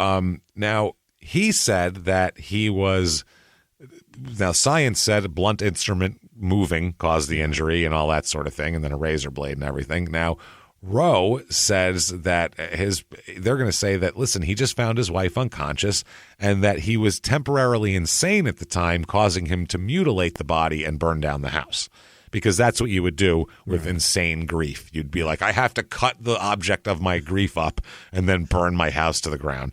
now he said that science said a blunt instrument moving caused the injury and all that sort of thing, and then a razor blade and everything. Now, Rowe says that they're going to say that, listen, he just found his wife unconscious and that he was temporarily insane at the time, causing him to mutilate the body and burn down the house. Because that's what you would do with insane grief. You'd be like, I have to cut the object of my grief up and then burn my house to the ground.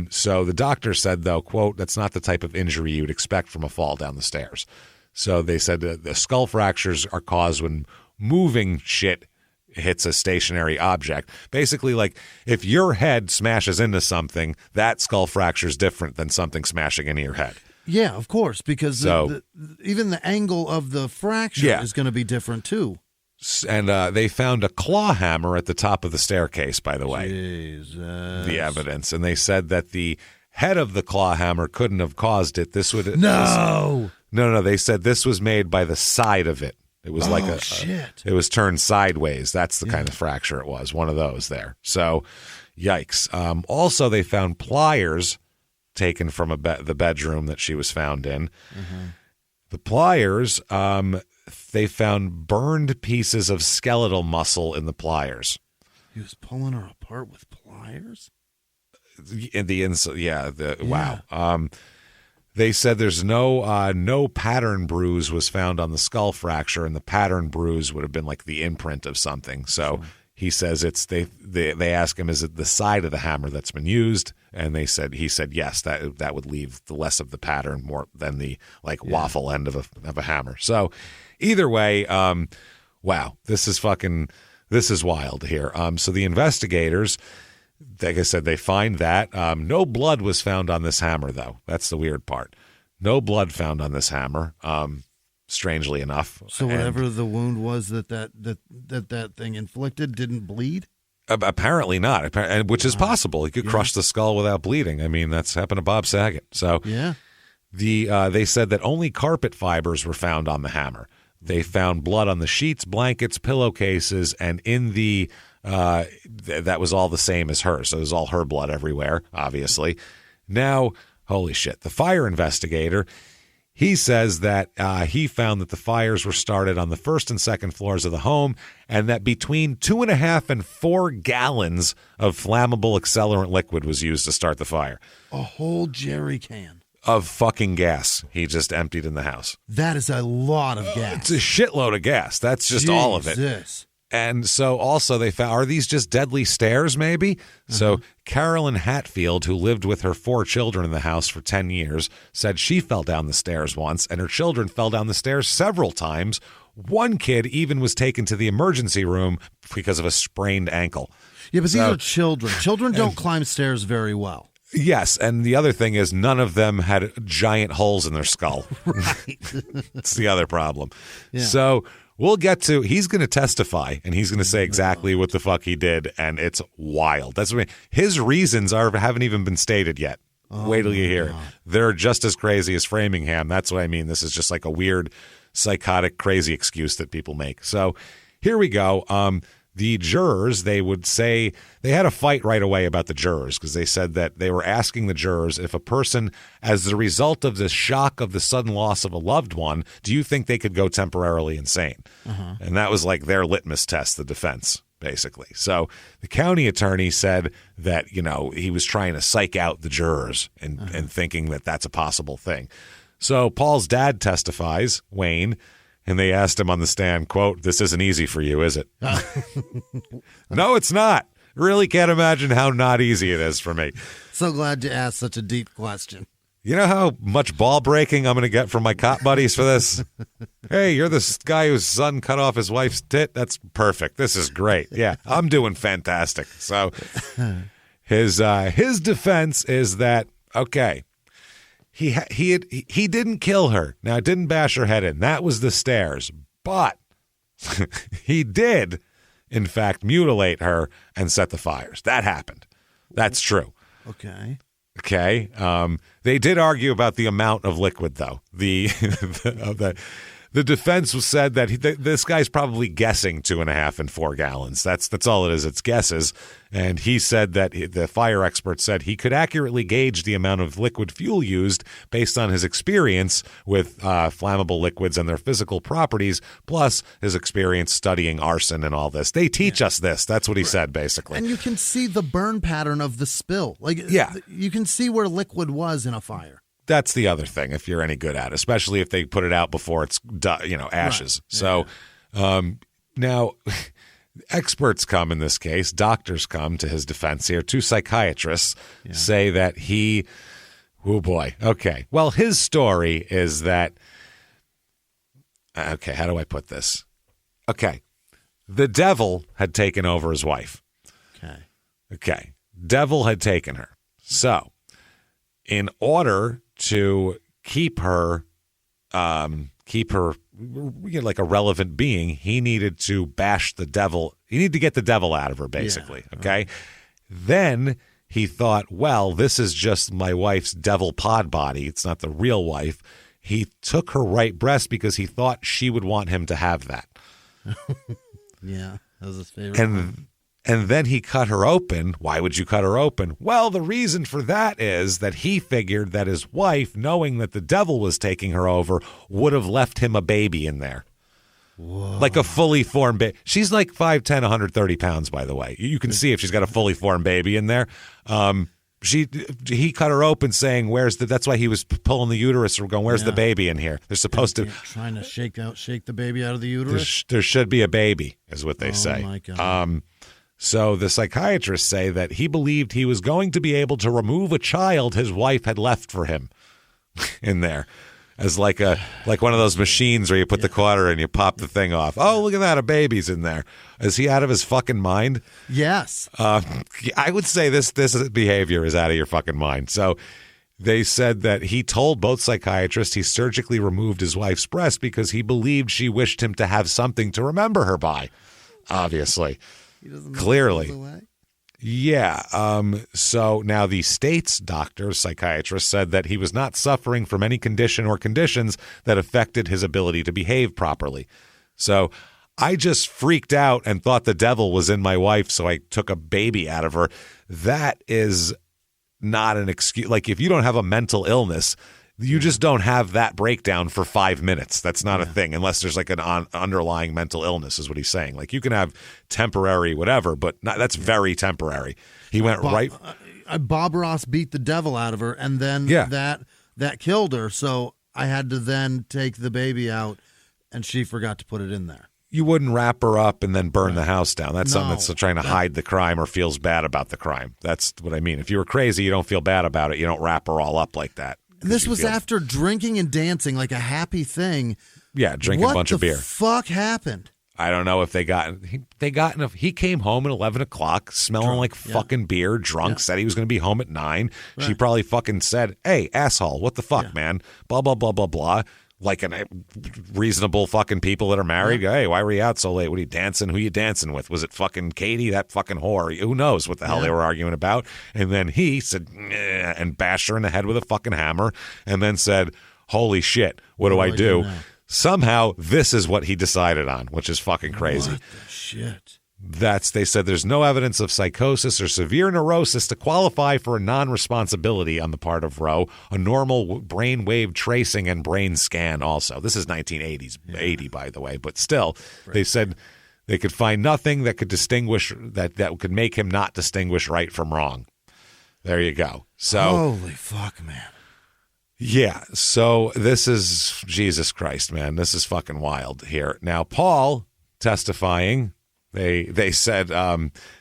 So the doctor said, though, quote, that's not the type of injury you'd expect from a fall down the stairs. So they said the skull fractures are caused when moving shit hits a stationary object. Basically, like if your head smashes into something, that skull fracture is different than something smashing into your head. Yeah, of course, because even the angle of the fracture is going to be different too. And they found a claw hammer at the top of the staircase, by the way. Jesus. The evidence. And they said that the head of the claw hammer couldn't have caused it. No. They said this was made by the side of it. It was shit. It was turned sideways. That's the kind of fracture it was. One of those there. So, yikes. Also, they found pliers taken from the bedroom that she was found in. Mm-hmm. The pliers, they found burned pieces of skeletal muscle in the pliers. He was pulling her apart with pliers? Wow. They said there's no pattern bruise was found on the skull fracture, and the pattern bruise would have been like the imprint of something. So he says they ask him, is it the side of the hammer that's been used? And he said yes, that would leave the less of the pattern more than the waffle end of a hammer. So either way, wow, this is wild here. So the investigators, like I said, they find that no blood was found on this hammer, though. That's the weird part. No blood found on this hammer. Strangely enough. So whatever the wound was that thing inflicted didn't bleed? Apparently not, which is possible. He could crush the skull without bleeding. I mean, that's happened to Bob Saget. So they said that only carpet fibers were found on the hammer. They found blood on the sheets, blankets, pillowcases, and in the that was all the same as hers. So it was all her blood everywhere, obviously. Now, holy shit, the fire investigator, he says that he found that the fires were started on the first and second floors of the home, and that between 2.5 and 4 gallons of flammable accelerant liquid was used to start the fire. A whole jerry can of fucking gas he just emptied in the house. That is a lot of gas. It's a shitload of gas. That's just all of it. Jesus. And so also they found, are these just deadly stairs maybe? So Carolyn Hatfield, who lived with her 4 children in the house for 10 years, said she fell down the stairs once and her children fell down the stairs several times. One kid even was taken to the emergency room because of a sprained ankle. Yeah, but these are children. Children don't climb stairs very well. Yes, and the other thing is none of them had giant holes in their skull. Right. It's the other problem. Yeah. So we'll get to, he's going to testify, and he's going to say exactly what the fuck he did, and it's wild. That's what I mean. His reasons haven't even been stated yet. Wait till you hear it. They're just as crazy as Framingham. That's what I mean. This is just like a weird, psychotic, crazy excuse that people make. So here we go. The jurors, they would say, they had a fight right away about the jurors because they said that they were asking the jurors if a person, as the result of the shock of the sudden loss of a loved one, do you think they could go temporarily insane? And that was like their litmus test, the defense, basically. So the county attorney said that, you know, he was trying to psych out the jurors and thinking that that's a possible thing. So Paul's dad testifies, Wayne, and they asked him on the stand, quote, "This isn't easy for you, is it?" No, it's not. Really can't imagine how not easy it is for me. So glad you asked such a deep question. You know how much ball breaking I'm going to get from my cop buddies for this? Hey, you're the guy whose son cut off his wife's tit? That's perfect. This is great. Yeah, I'm doing fantastic. So his defense is that, okay, He didn't kill her. Now, it didn't bash her head in. That was the stairs. But he did, in fact, mutilate her and set the fires. That happened. That's true. Okay. Okay. They did argue about the amount of liquid, though. The defense said that this guy's probably guessing 2.5 and 4 gallons. That's all it is. It's guesses. And he said that the fire expert said he could accurately gauge the amount of liquid fuel used based on his experience with flammable liquids and their physical properties, plus his experience studying arson and all this. They teach us this. That's what he said, basically. And you can see the burn pattern of the spill. You can see where liquid was in a fire. That's the other thing, if you're any good at it, especially if they put it out before it's, ashes. Right. So now experts come in this case. Doctors come to his defense here. 2 psychiatrists say that oh boy. Okay. Well, his story is that, okay, how do I put this? Okay. The devil had taken over his wife. Okay. Devil had taken her. So in order to keep her like a relevant being, he needed to bash the devil. He needed to get the devil out of her, basically. Yeah. Okay. Then he thought, well, this is just my wife's devil pod body. It's not the real wife. He took her right breast because he thought she would want him to have that. Yeah, that was his favorite. And then he cut her open. Why would you cut her open? Well, the reason for that is that he figured that his wife, knowing that the devil was taking her over, would have left him a baby in there. Whoa. Like a fully formed baby. She's like 5'10", 130 pounds, by the way. You can see if she's got a fully formed baby in there. He cut her open saying, that's why he was pulling the uterus or going, where's the baby in here? They're supposed to. Trying to shake the baby out of the uterus? There should be a baby, is what they say. Oh, my God. So the psychiatrists say that he believed he was going to be able to remove a child his wife had left for him in there as like one of those machines where you put the quarter and you pop the thing off. Oh, look at that. A baby's in there. Is he out of his fucking mind? Yes. I would say this behavior is out of your fucking mind. So they said that he told both psychiatrists he surgically removed his wife's breast because he believed she wished him to have something to remember her by. Obviously. Clearly. Yeah. So now the state's psychiatrist said that he was not suffering from any condition or conditions that affected his ability to behave properly. So I just freaked out and thought the devil was in my wife, so I took a baby out of her. That is not an excuse. Like, if you don't have a mental illness, you just don't have that breakdown for 5 minutes. That's not a thing, unless there's like an underlying mental illness, is what he's saying. Like, you can have temporary whatever, but that's very temporary. He went right. Bob Ross beat the devil out of her, and then that killed her. So I had to then take the baby out, and she forgot to put it in there. You wouldn't wrap her up and then burn the house down. That's something that's trying to hide the crime or feels bad about the crime. That's what I mean. If you were crazy, you don't feel bad about it. You don't wrap her all up like that. This was after drinking and dancing like a happy thing. Yeah, drinking a bunch of beer. What the fuck happened? I don't know if they got enough. He came home at 11 o'clock smelling like fucking beer, drunk, said he was going to be home at 9. Right. She probably fucking said, hey, asshole, what the fuck, man? Blah, blah, blah, blah, blah. Like reasonable fucking people that are married. Yeah. Hey, why were you out so late? What are you dancing? Who you dancing with? Was it fucking Katie, that fucking whore? Who knows what the hell they were arguing about? And then he said, and bashed her in the head with a fucking hammer, and then said, holy shit, what do I do? Somehow, this is what he decided on, which is fucking crazy. What the shit? They said there's no evidence of psychosis or severe neurosis to qualify for a non-responsibility on the part of Rowe, a normal brain wave tracing and brain scan also. This is 80, by the way, but still, they said they could find nothing that could distinguish, that could make him not distinguish right from wrong. There you go. So, holy fuck, man. Yeah, so this is, Jesus Christ, man, this is fucking wild here. Now, Paul testifying, they said,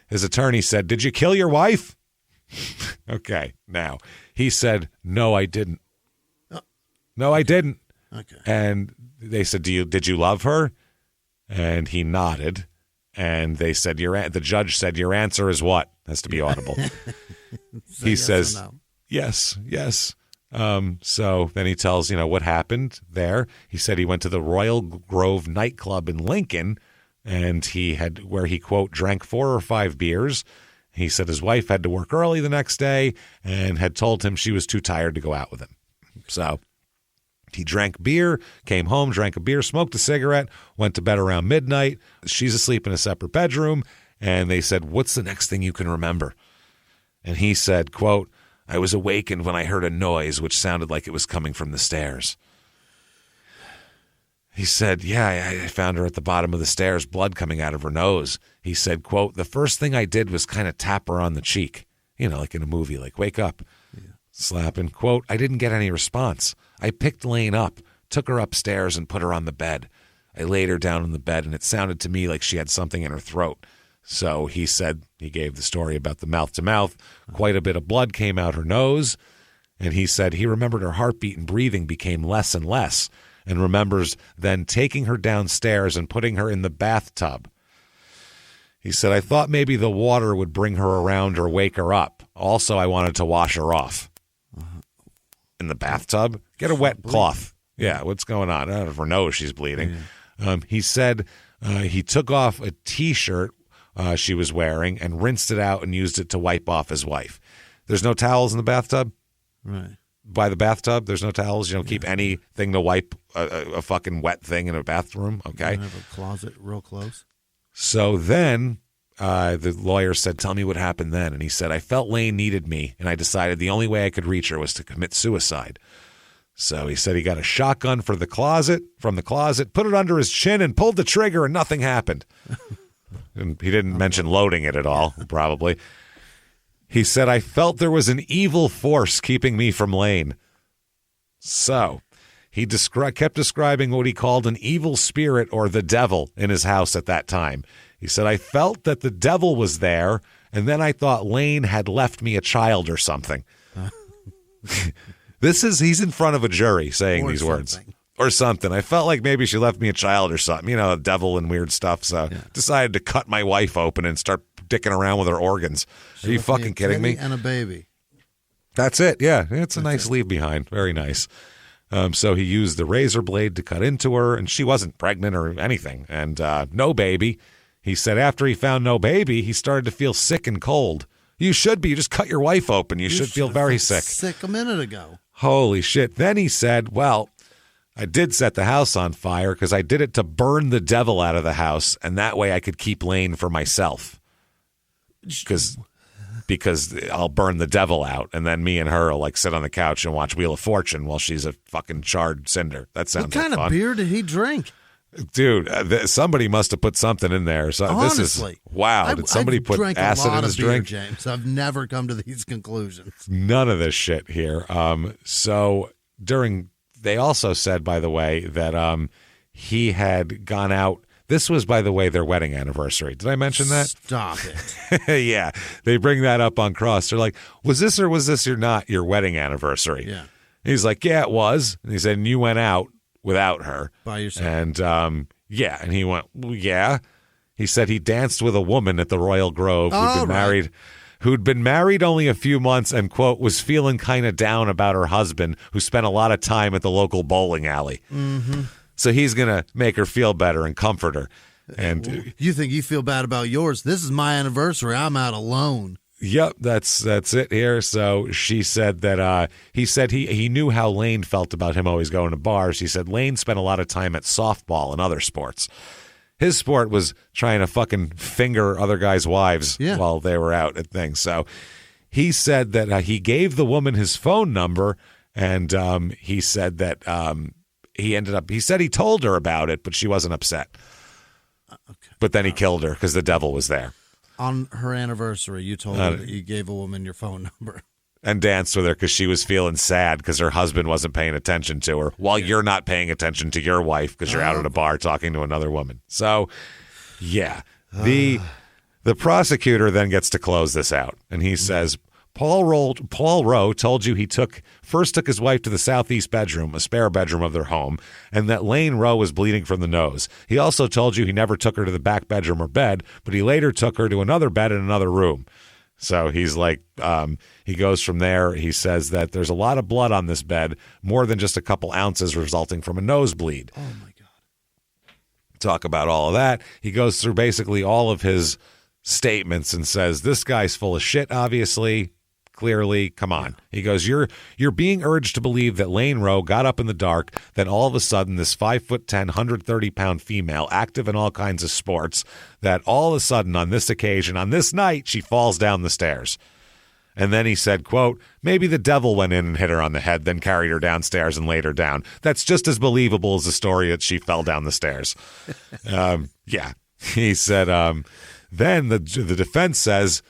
his attorney said, did you kill your wife? Okay, now, he said, no, I didn't. No, I didn't. Okay. And they said, did you love her? And he nodded, and they said, the judge said, your answer is what? Has to be audible. So he says, no. Yes. So then he tells, what happened there. He said he went to the Royal Grove nightclub in Lincoln, and where he, quote, drank 4 or 5 beers. He said his wife had to work early the next day and had told him she was too tired to go out with him. So he drank beer, came home, drank a beer, smoked a cigarette, went to bed around midnight. She's asleep in a separate bedroom. And they said, what's the next thing you can remember? And he said, quote, I was awakened when I heard a noise which sounded like it was coming from the stairs. He said, I found her at the bottom of the stairs, blood coming out of her nose. He said, quote, the first thing I did was kind of tap her on the cheek, like in a movie, like wake up, slapping. Quote, I didn't get any response. I picked Lane up, took her upstairs and put her on the bed. I laid her down on the bed and it sounded to me like she had something in her throat. So he said, he gave the story about the mouth to mouth. Quite a bit of blood came out her nose. And he said he remembered her heartbeat and breathing became less and less, and remembers then taking her downstairs and putting her in the bathtub. He said, I thought maybe the water would bring her around or wake her up. Also, I wanted to wash her off. In the bathtub? Get a wet cloth. Yeah, what's going on? I don't know if her nose she's bleeding. Yeah. He said he took off a T-shirt she was wearing and rinsed it out and used it to wipe off his wife. There's no towels in the bathtub? Right. By the bathtub, there's no towels. You don't keep anything to wipe a fucking wet thing in a bathroom, okay? You don't have a closet real close. So then the lawyer said, tell me what happened then. And he said, I felt Lane needed me, and I decided the only way I could reach her was to commit suicide. So he said he got a shotgun from the closet, put it under his chin, and pulled the trigger, and nothing happened. And he didn't mention loading it at all, probably. He said, I felt there was an evil force keeping me from Lane. So he kept describing what he called an evil spirit or the devil in his house at that time. He said, I felt that the devil was there, and then I thought Lane had left me a child or something. He's in front of a jury saying these words. Or something. I felt like maybe she left me a child or something, devil and weird stuff. So decided to cut my wife open and start dicking around with her organs. Are you fucking kidding me? And a baby. That's it. Yeah, it's a nice leave behind. Very nice. So he used the razor blade to cut into her, and she wasn't pregnant or anything. And no baby. He said after he found no baby, he started to feel sick and cold. You should be. You just cut your wife open. You should feel very sick. Sick a minute ago. Holy shit. Then he said, well, I did set the house on fire because I did it to burn the devil out of the house, and that way I could keep Lane for myself. Because I'll burn the devil out, and then me and her will like sit on the couch and watch Wheel of Fortune while she's a fucking charred cinder. That sounds What kind like of fun. beer did he drink? Dude, somebody must have put something in there. So Honestly, did somebody I've put drank acid a lot in his of beer, drink? James. I've never come to these conclusions. None of this shit here. They also said, by the way, that he had gone out. This was, by the way, their wedding anniversary. Did I mention that? Stop it. Yeah, they bring that up on Cross. They're like, was this or not your wedding anniversary? Yeah. He's like, yeah, it was. And he said, and you went out without her. By yourself. And yeah, and he went, well, yeah. He said he danced with a woman at the Royal Grove who'd been married only a few months and, quote, was feeling kind of down about her husband who spent a lot of time at the local bowling alley. Mm-hmm. So he's going to make her feel better and comfort her. And you think you feel bad about yours? This is my anniversary. I'm out alone. Yep, that's it here. So she said that he said he knew how Lane felt about him always going to bars. He said Lane spent a lot of time at softball and other sports. His sport was trying to fucking finger other guys' wives while they were out at things. So he said that he gave the woman his phone number, and he said that he said he told her about it, but she wasn't upset. Okay. But then he killed her because the devil was there. On her anniversary, you told her that you gave a woman your phone number. And danced with her because she was feeling sad because her husband wasn't paying attention to her while you're not paying attention to your wife because you're out at a bar talking to another woman. So, yeah. The prosecutor then gets to close this out. And he says, Paul Rowe told you he first took his wife to the southeast bedroom, a spare bedroom of their home, and that Lane Rowe was bleeding from the nose. He also told you he never took her to the back bedroom or bed, but he later took her to another bed in another room. So he's like, he goes from there. He says that there's a lot of blood on this bed, more than just a couple ounces resulting from a nosebleed. Oh, my God. Talk about all of that. He goes through basically all of his statements and says, this guy's full of shit, obviously. Clearly, come on. He goes, you're being urged to believe that Lane Rowe got up in the dark, then all of a sudden this 5'10", 130-pound female, active in all kinds of sports, that all of a sudden on this occasion, on this night, she falls down the stairs. And then he said, quote, maybe the devil went in and hit her on the head, then carried her downstairs and laid her down. That's just as believable as the story that she fell down the stairs. Yeah. He said, then the defense says,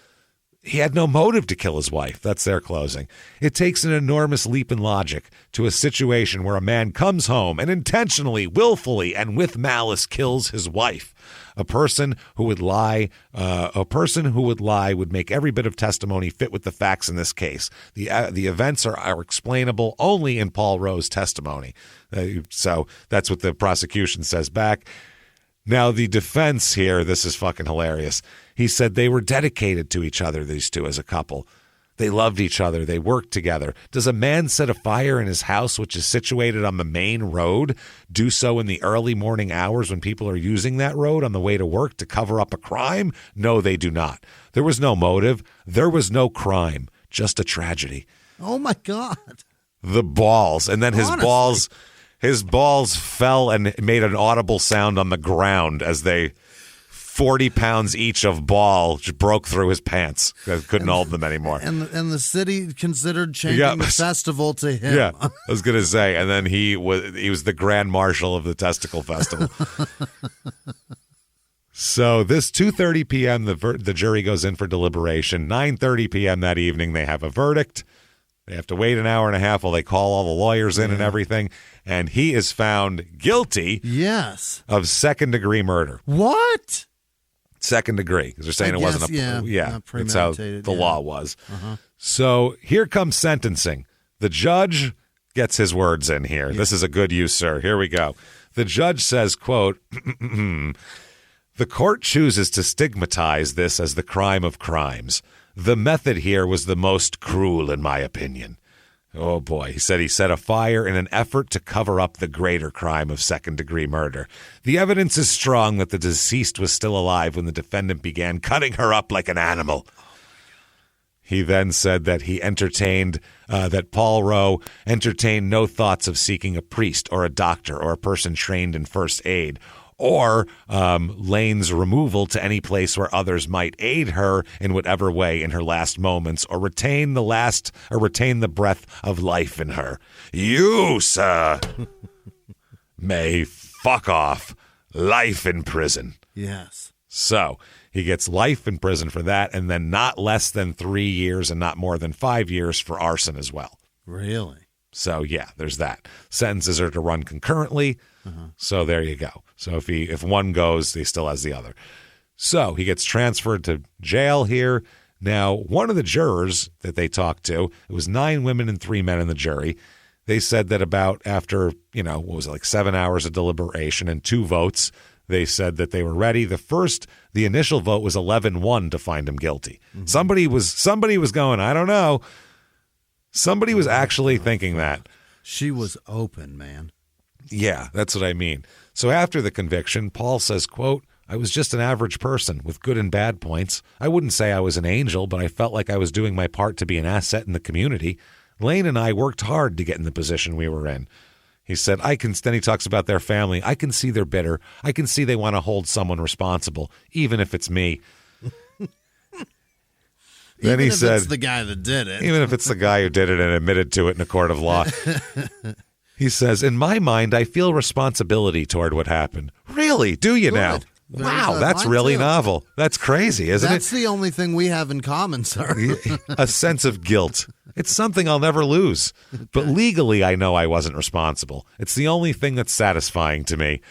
he had no motive to kill his wife. That's their closing. It takes an enormous leap in logic to a situation where a man comes home and intentionally, willfully, and with malice kills his wife. A person who would lie would make every bit of testimony fit with the facts in this case. The events are explainable only in Paul Rowe's testimony. So that's what the prosecution says back. Now, the defense here, this is fucking hilarious. He said they were dedicated to each other, these two, as a couple. They loved each other. They worked together. Does a man set a fire in his house, which is situated on the main road, do so in the early morning hours when people are using that road on the way to work to cover up a crime? No, they do not. There was no motive. There was no crime. Just a tragedy. Oh, my God. The balls. And then his balls fell and made an audible sound on the ground as 40 pounds each of ball just broke through his pants. Couldn't hold them anymore. And the city considered changing the festival to him. Yeah, I was going to say. And then he was the grand marshal of the testicle festival. So this 2:30 p.m., the jury goes in for deliberation. 9:30 p.m. that evening, they have a verdict. They have to wait an hour and a half while they call all the lawyers in and everything. And he is found guilty of second-degree murder. What? Second degree. Because they're saying it wasn't that's how the law was. Uh-huh. So here comes sentencing. The judge gets his words in here. Yeah. This is a good use, sir. Here we go. The judge says, quote, the court chooses to stigmatize this as the crime of crimes. The method here was the most cruel, in my opinion. Oh, boy. He said he set a fire in an effort to cover up the greater crime of second-degree murder. The evidence is strong that the deceased was still alive when the defendant began cutting her up like an animal. He then said that that Paul Rowe entertained no thoughts of seeking a priest or a doctor or a person trained in first aid, or Lane's removal to any place where others might aid her in whatever way in her last moments, or retain the breath of life in her. You, sir, may fuck off. Life in prison. Yes. So he gets life in prison for that, and then not less than 3 years and not more than 5 years for arson as well. Really? So, yeah, there's that. Sentences are to run concurrently, so there you go. So if one goes, he still has the other. So he gets transferred to jail here. Now, one of the jurors that they talked to, it was 9 women and 3 men in the jury. They said that after 7 hours of deliberation and 2 votes, they said that they were ready. The initial vote was 11-1 to find him guilty. Mm-hmm. Somebody was going, I don't know. Somebody was actually thinking that. She was open, man. Yeah, that's what I mean. So after the conviction, Paul says, quote, I was just an average person with good and bad points. I wouldn't say I was an angel, but I felt like I was doing my part to be an asset in the community. Lane and I worked hard to get in the position we were in. He said, then he talks about their family. I can see they're bitter. I can see they want to hold someone responsible, even if it's me. Then he said, it's the guy that did it. Even if it's the guy who did it and admitted to it in a court of law. He says, in my mind, I feel responsibility toward what happened. Really? Do you now? Wow, that's really novel. That's crazy, isn't it? That's the only thing we have in common, sir. A sense of guilt. It's something I'll never lose. But legally, I know I wasn't responsible. It's the only thing that's satisfying to me.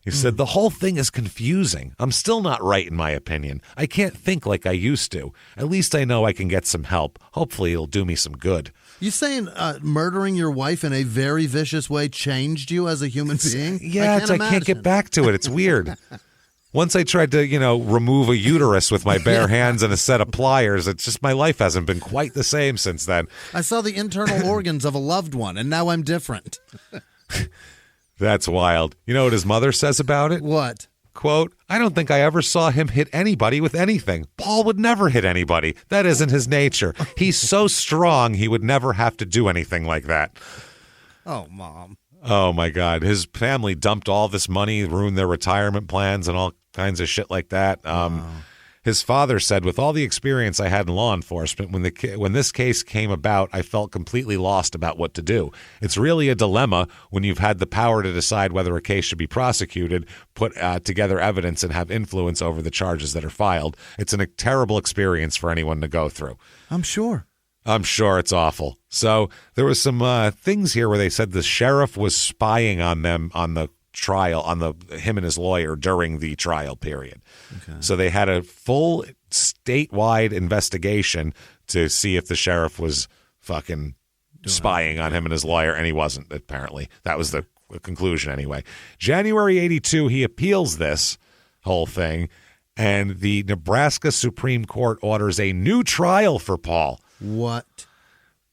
He said, the whole thing is confusing. I'm still not right in my opinion. I can't think like I used to. At least I know I can get some help. Hopefully it'll do me some good. You saying murdering your wife in a very vicious way changed you as a human being? Yeah, I can't get back to it. It's weird. Once I tried to, remove a uterus with my bare hands and a set of pliers, it's just my life hasn't been quite the same since then. I saw the internal organs of a loved one, and now I'm different. That's wild. You know what his mother says about it? What? Quote, I don't think I ever saw him hit anybody with anything. Paul would never hit anybody. That isn't his nature. He's so strong he would never have to do anything like that. Oh, Mom. Oh, my God. His family dumped all this money, ruined their retirement plans and all kinds of shit like that. His father said, with all the experience I had in law enforcement, when this case came about, I felt completely lost about what to do. It's really a dilemma when you've had the power to decide whether a case should be prosecuted, put together evidence, and have influence over the charges that are filed. It's a terrible experience for anyone to go through. I'm sure it's awful. So there was some things here where they said the sheriff was spying on them on the trial, him and his lawyer during the trial period. Okay. So they had a full statewide investigation to see if the sheriff was fucking spying on him and his lawyer, and he wasn't, apparently. That was the conclusion anyway. January 82, he appeals this whole thing, and the Nebraska Supreme Court orders a new trial for Paul. What?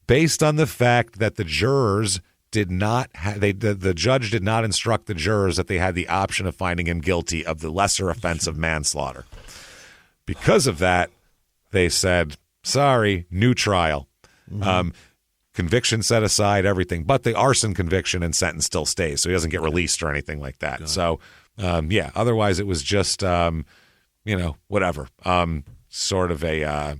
Based on the fact that the jurors did not the judge did not instruct the jurors that they had the option of finding him guilty of the lesser offense of manslaughter. Because of that, they said, sorry, new trial. Mm-hmm. Conviction set aside, everything. But the arson conviction and sentence still stays, so he doesn't get released or anything like that. So, otherwise it was just, whatever. Sort of a...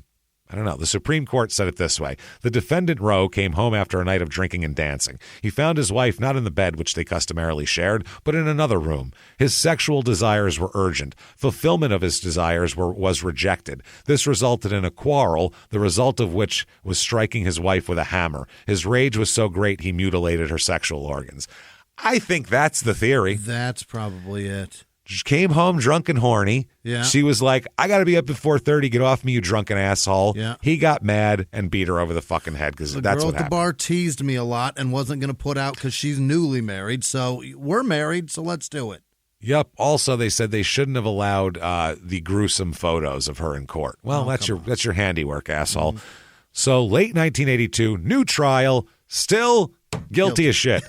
I don't know. The Supreme Court said it this way. The defendant, Rowe, came home after a night of drinking and dancing. He found his wife not in the bed which they customarily shared, but in another room. His sexual desires were urgent. Fulfillment of his desires was rejected. This resulted in a quarrel, the result of which was striking his wife with a hammer. His rage was so great he mutilated her sexual organs. I think that's the theory. That's probably it. She came home drunk and horny. Yeah. She was like, I got to be up at 4:30. Get off me, you drunken asshole. Yeah. He got mad and beat her over the fucking head because that's what happened. The girl at the bar teased me a lot and wasn't going to put out because she's newly married. So we're married, so let's do it. Yep. Also, they said they shouldn't have allowed the gruesome photos of her in court. Well, that's your handiwork, asshole. Mm-hmm. So late 1982, new trial, still guilty as shit.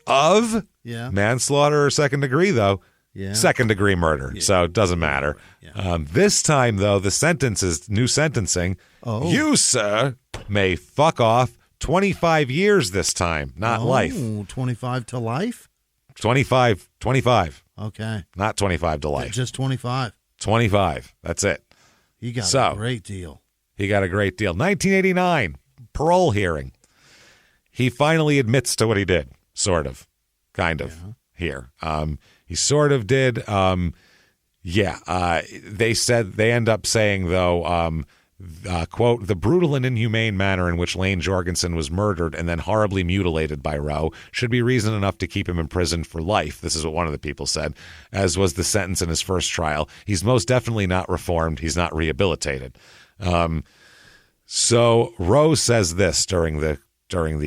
Of manslaughter or second degree, though. Yeah. Second degree murder. Yeah. So it doesn't matter. Yeah. This time, though, the sentence is new sentencing Oh. You, sir, may fuck off 25 years this time, not life. 25 to life? 25. Okay. Not 25 to life. Just 25. 25. That's it. He got So, a great deal. He got a great deal. 1989, parole hearing. He finally admits to what he did, sort of, kind of, here. He sort of did. They end up saying, though, quote, the brutal and inhumane manner in which Lane Jorgensen was murdered and then horribly mutilated by Roe should be reason enough to keep him imprisoned for life. This is what one of the people said, as was the sentence in his first trial. He's most definitely not reformed. He's not rehabilitated. So Roe says this during the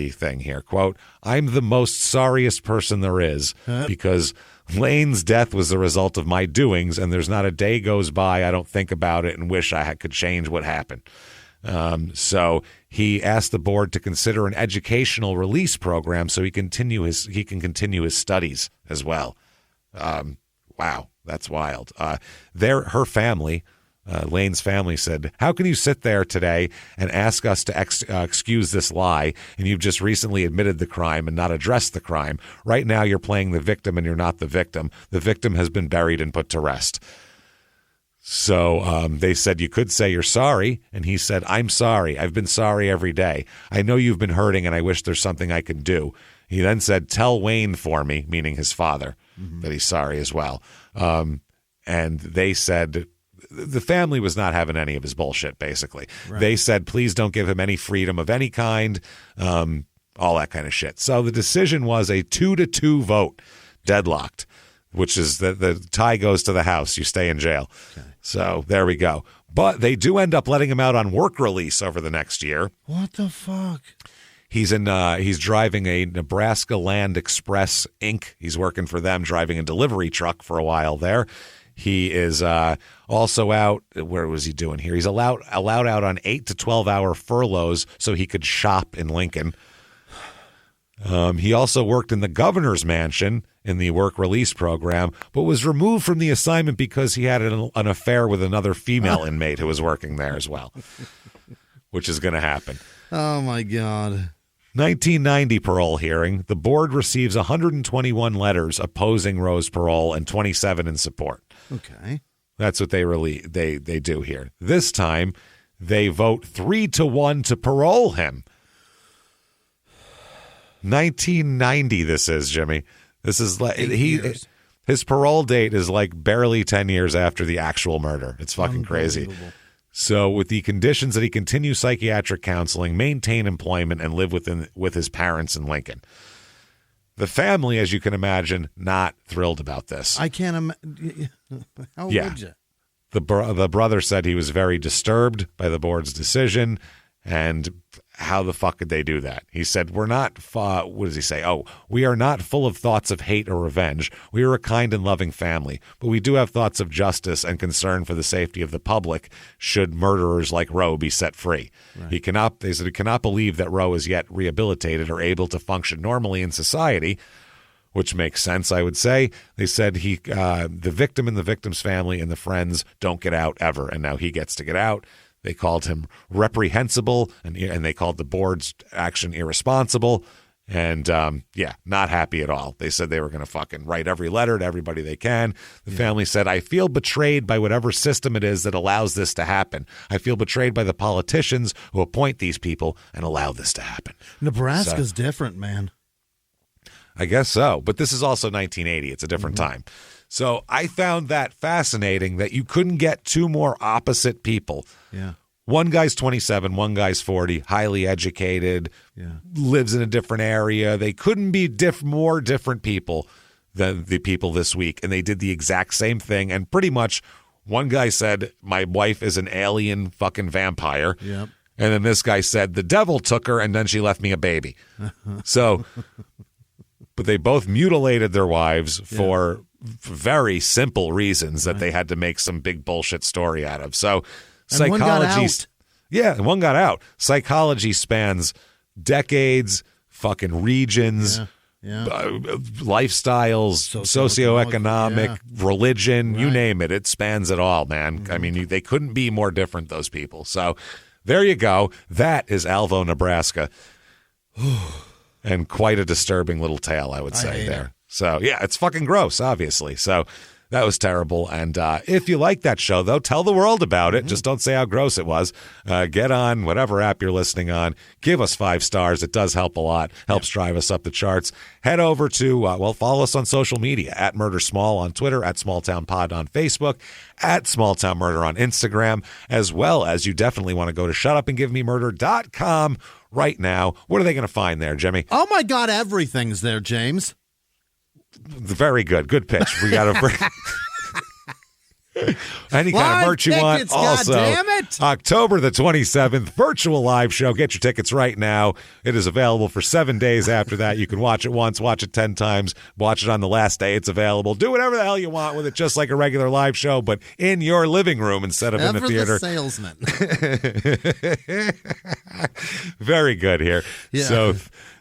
thing here, quote, I'm the most sorriest person there is because Lane's death was the result of my doings, and there's not a day goes by I don't think about it and wish I could change what happened. So he asked the board to consider an educational release program so he can continue his studies as well. Wow, that's wild. Her family, Lane's family, said, how can you sit there today and ask us to excuse this lie, and you've just recently admitted the crime and not addressed the crime? Right now you're playing the victim and you're not the victim. The victim has been buried and put to rest. So they said, you could say you're sorry. And he said, I'm sorry. I've been sorry every day. I know you've been hurting and I wish there's something I can do. He then said, tell Wayne for me, meaning his father, that he's sorry as well. And they said, the family was not having any of his bullshit, basically. Right. They said, please don't give him any freedom of any kind, all that kind of shit. So the decision was a 2-2 vote, deadlocked, which is the tie goes to the house. You stay in jail. Okay. So there we go. But they do end up letting him out on work release over the next year. What the fuck? He's driving a Nebraska Land Express Inc. He's working for them, driving a delivery truck for a while there. He is also out. Where was he doing here? He's allowed out on 8 to 12-hour furloughs so he could shop in Lincoln. He also worked in the governor's mansion in the work release program, but was removed from the assignment because he had an affair with another female inmate who was working there as well, which is going to happen. Oh, my God. 1990 parole hearing. The board receives 121 letters opposing Roe's parole and 27 in support. Okay. That's what they do here. This time, they vote 3-1 to parole him. 1990 this is, Jimmy. This is like his parole date is like barely 10 years after the actual murder. It's fucking crazy. So with the conditions that he continue psychiatric counseling, maintain employment, and live with his parents in Lincoln. The family, as you can imagine, not thrilled about this. I can't imagine. How would you? The brother said he was very disturbed by the board's decision, and how the fuck could they do that? He said, we're not, what does he say? Oh, we are not full of thoughts of hate or revenge. We are a kind and loving family, but we do have thoughts of justice and concern for the safety of the public should murderers like Roe be set free. Right. They said he cannot believe that Roe is yet rehabilitated or able to function normally in society, which makes sense, I would say. They said the victim and the victim's family and the friends don't get out ever, and now he gets to get out. They called him reprehensible, and they called the board's action irresponsible, and not happy at all. They said they were going to fucking write every letter to everybody they can. The family said, I feel betrayed by whatever system it is that allows this to happen. I feel betrayed by the politicians who appoint these people and allow this to happen. Nebraska's different, man. I guess so, but this is also 1980. It's a different time. So I found that fascinating that you couldn't get two more opposite people. Yeah. One guy's 27, one guy's 40, highly educated, lives in a different area. They couldn't be more different people than the people this week. And they did the exact same thing. And pretty much one guy said, my wife is an alien fucking vampire. Yep. And then this guy said, the devil took her and then she left me a baby. So, but they both mutilated their wives for very simple reasons that they had to make some big bullshit story out of. So psychology, one got out. Psychology spans decades, fucking regions, lifestyles, socioeconomic, religion, you name it. It spans it all, man. I mean, they couldn't be more different, those people. So there you go. That is Alvo, Nebraska. And quite a disturbing little tale, I would say there. So, yeah, it's fucking gross, obviously. So that was terrible. And if you like that show, though, tell the world about it. Just don't say how gross it was. Get on whatever app you're listening on. Give us 5 stars. It does help a lot. Helps drive us up the charts. Head over to, follow us on social media, at Murder Small on Twitter, at Smalltown Pod on Facebook, at Smalltown Murder on Instagram, as well as you definitely want to go to shutupandgivememurder.com right now. What are they going to find there, Jimmy? Oh, my God, everything's there, James. Very good. Good pitch. We got to any kind of merch you want. Also, October the 27th, virtual live show. Get your tickets right now. It is available for 7 days after that. You can watch it once, watch it 10 times, watch it on the last day it's available. Do whatever the hell you want with it, just like a regular live show, but in your living room instead of in the theater. Salesman. Very good here. Yeah. So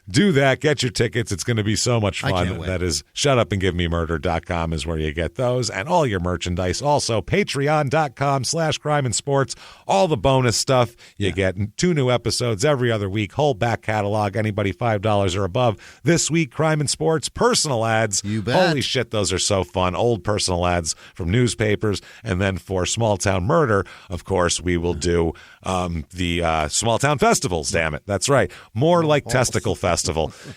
do that. Get your tickets. It's going to be so much fun. I can't wait. That is shutupandgivememurder.com is where you get those and all your merchandise. Also, patreon.com/crime and sports. All the bonus stuff. You get 2 new episodes every other week. Whole back catalog. Anybody $5 or above. This week, crime and sports, personal ads. You bet. Holy shit, those are so fun. Old personal ads from newspapers. And then for Small Town Murder, of course, we will do the Small Town Festivals, damn it. That's right. More like Testicle Festival.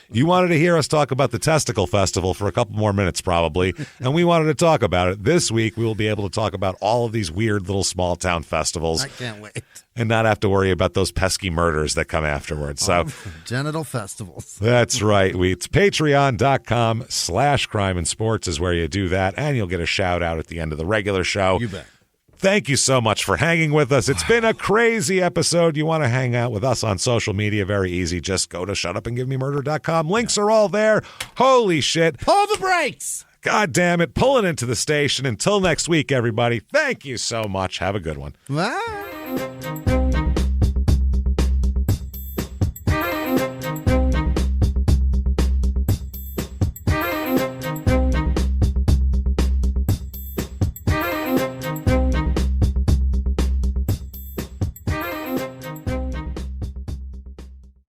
You wanted to hear us talk about the Testicle Festival for a couple more minutes, probably, and we wanted to talk about it. This week, we will be able to talk about all of these weird little small town festivals. I can't wait. And not have to worry about those pesky murders that come afterwards. So, genital festivals. That's right. It's patreon.com/crime and sports is where you do that, and you'll get a shout out at the end of the regular show. You bet. Thank you so much for hanging with us. It's been a crazy episode. You want to hang out with us on social media? Very easy. Just go to shutupandgivememurder.com. Links are all there. Holy shit. Pull the brakes. God damn it. Pull it into the station. Until next week, everybody. Thank you so much. Have a good one. Bye.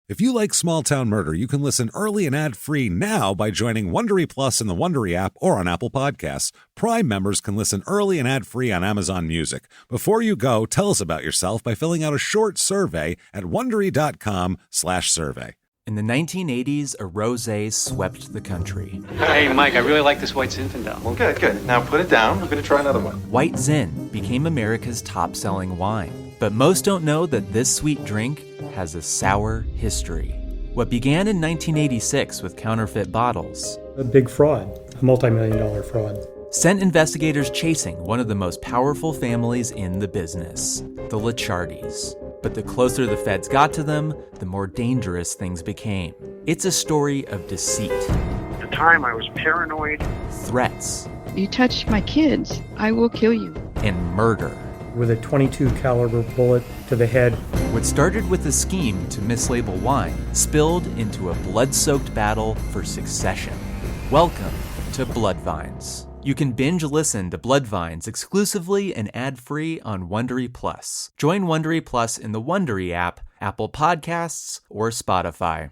If you like Small Town Murder, you can listen early and ad-free now by joining Wondery Plus in the Wondery app or on Apple Podcasts. Prime members can listen early and ad-free on Amazon Music. Before you go, tell us about yourself by filling out a short survey at Wondery.com/survey. In the 1980s, a rosé swept the country. Hey, Mike, I really like this white Zinfandel. Well, good. Now put it down. I'm going to try another one. White Zin became America's top-selling wine. But most don't know that this sweet drink has a sour history. What began in 1986 with counterfeit bottles, a big fraud, a multi-million-dollar fraud, sent investigators chasing one of the most powerful families in the business, the Licciardis. But the closer the feds got to them, the more dangerous things became. It's a story of deceit. At the time, I was paranoid. Threats. You touch my kids, I will kill you. And murder. With a .22 caliber bullet to the head. What started with a scheme to mislabel wine spilled into a blood-soaked battle for succession. Welcome to Bloodvines. You can binge listen to Bloodvines exclusively and ad-free on Wondery Plus. Join Wondery Plus in the Wondery app, Apple Podcasts, or Spotify.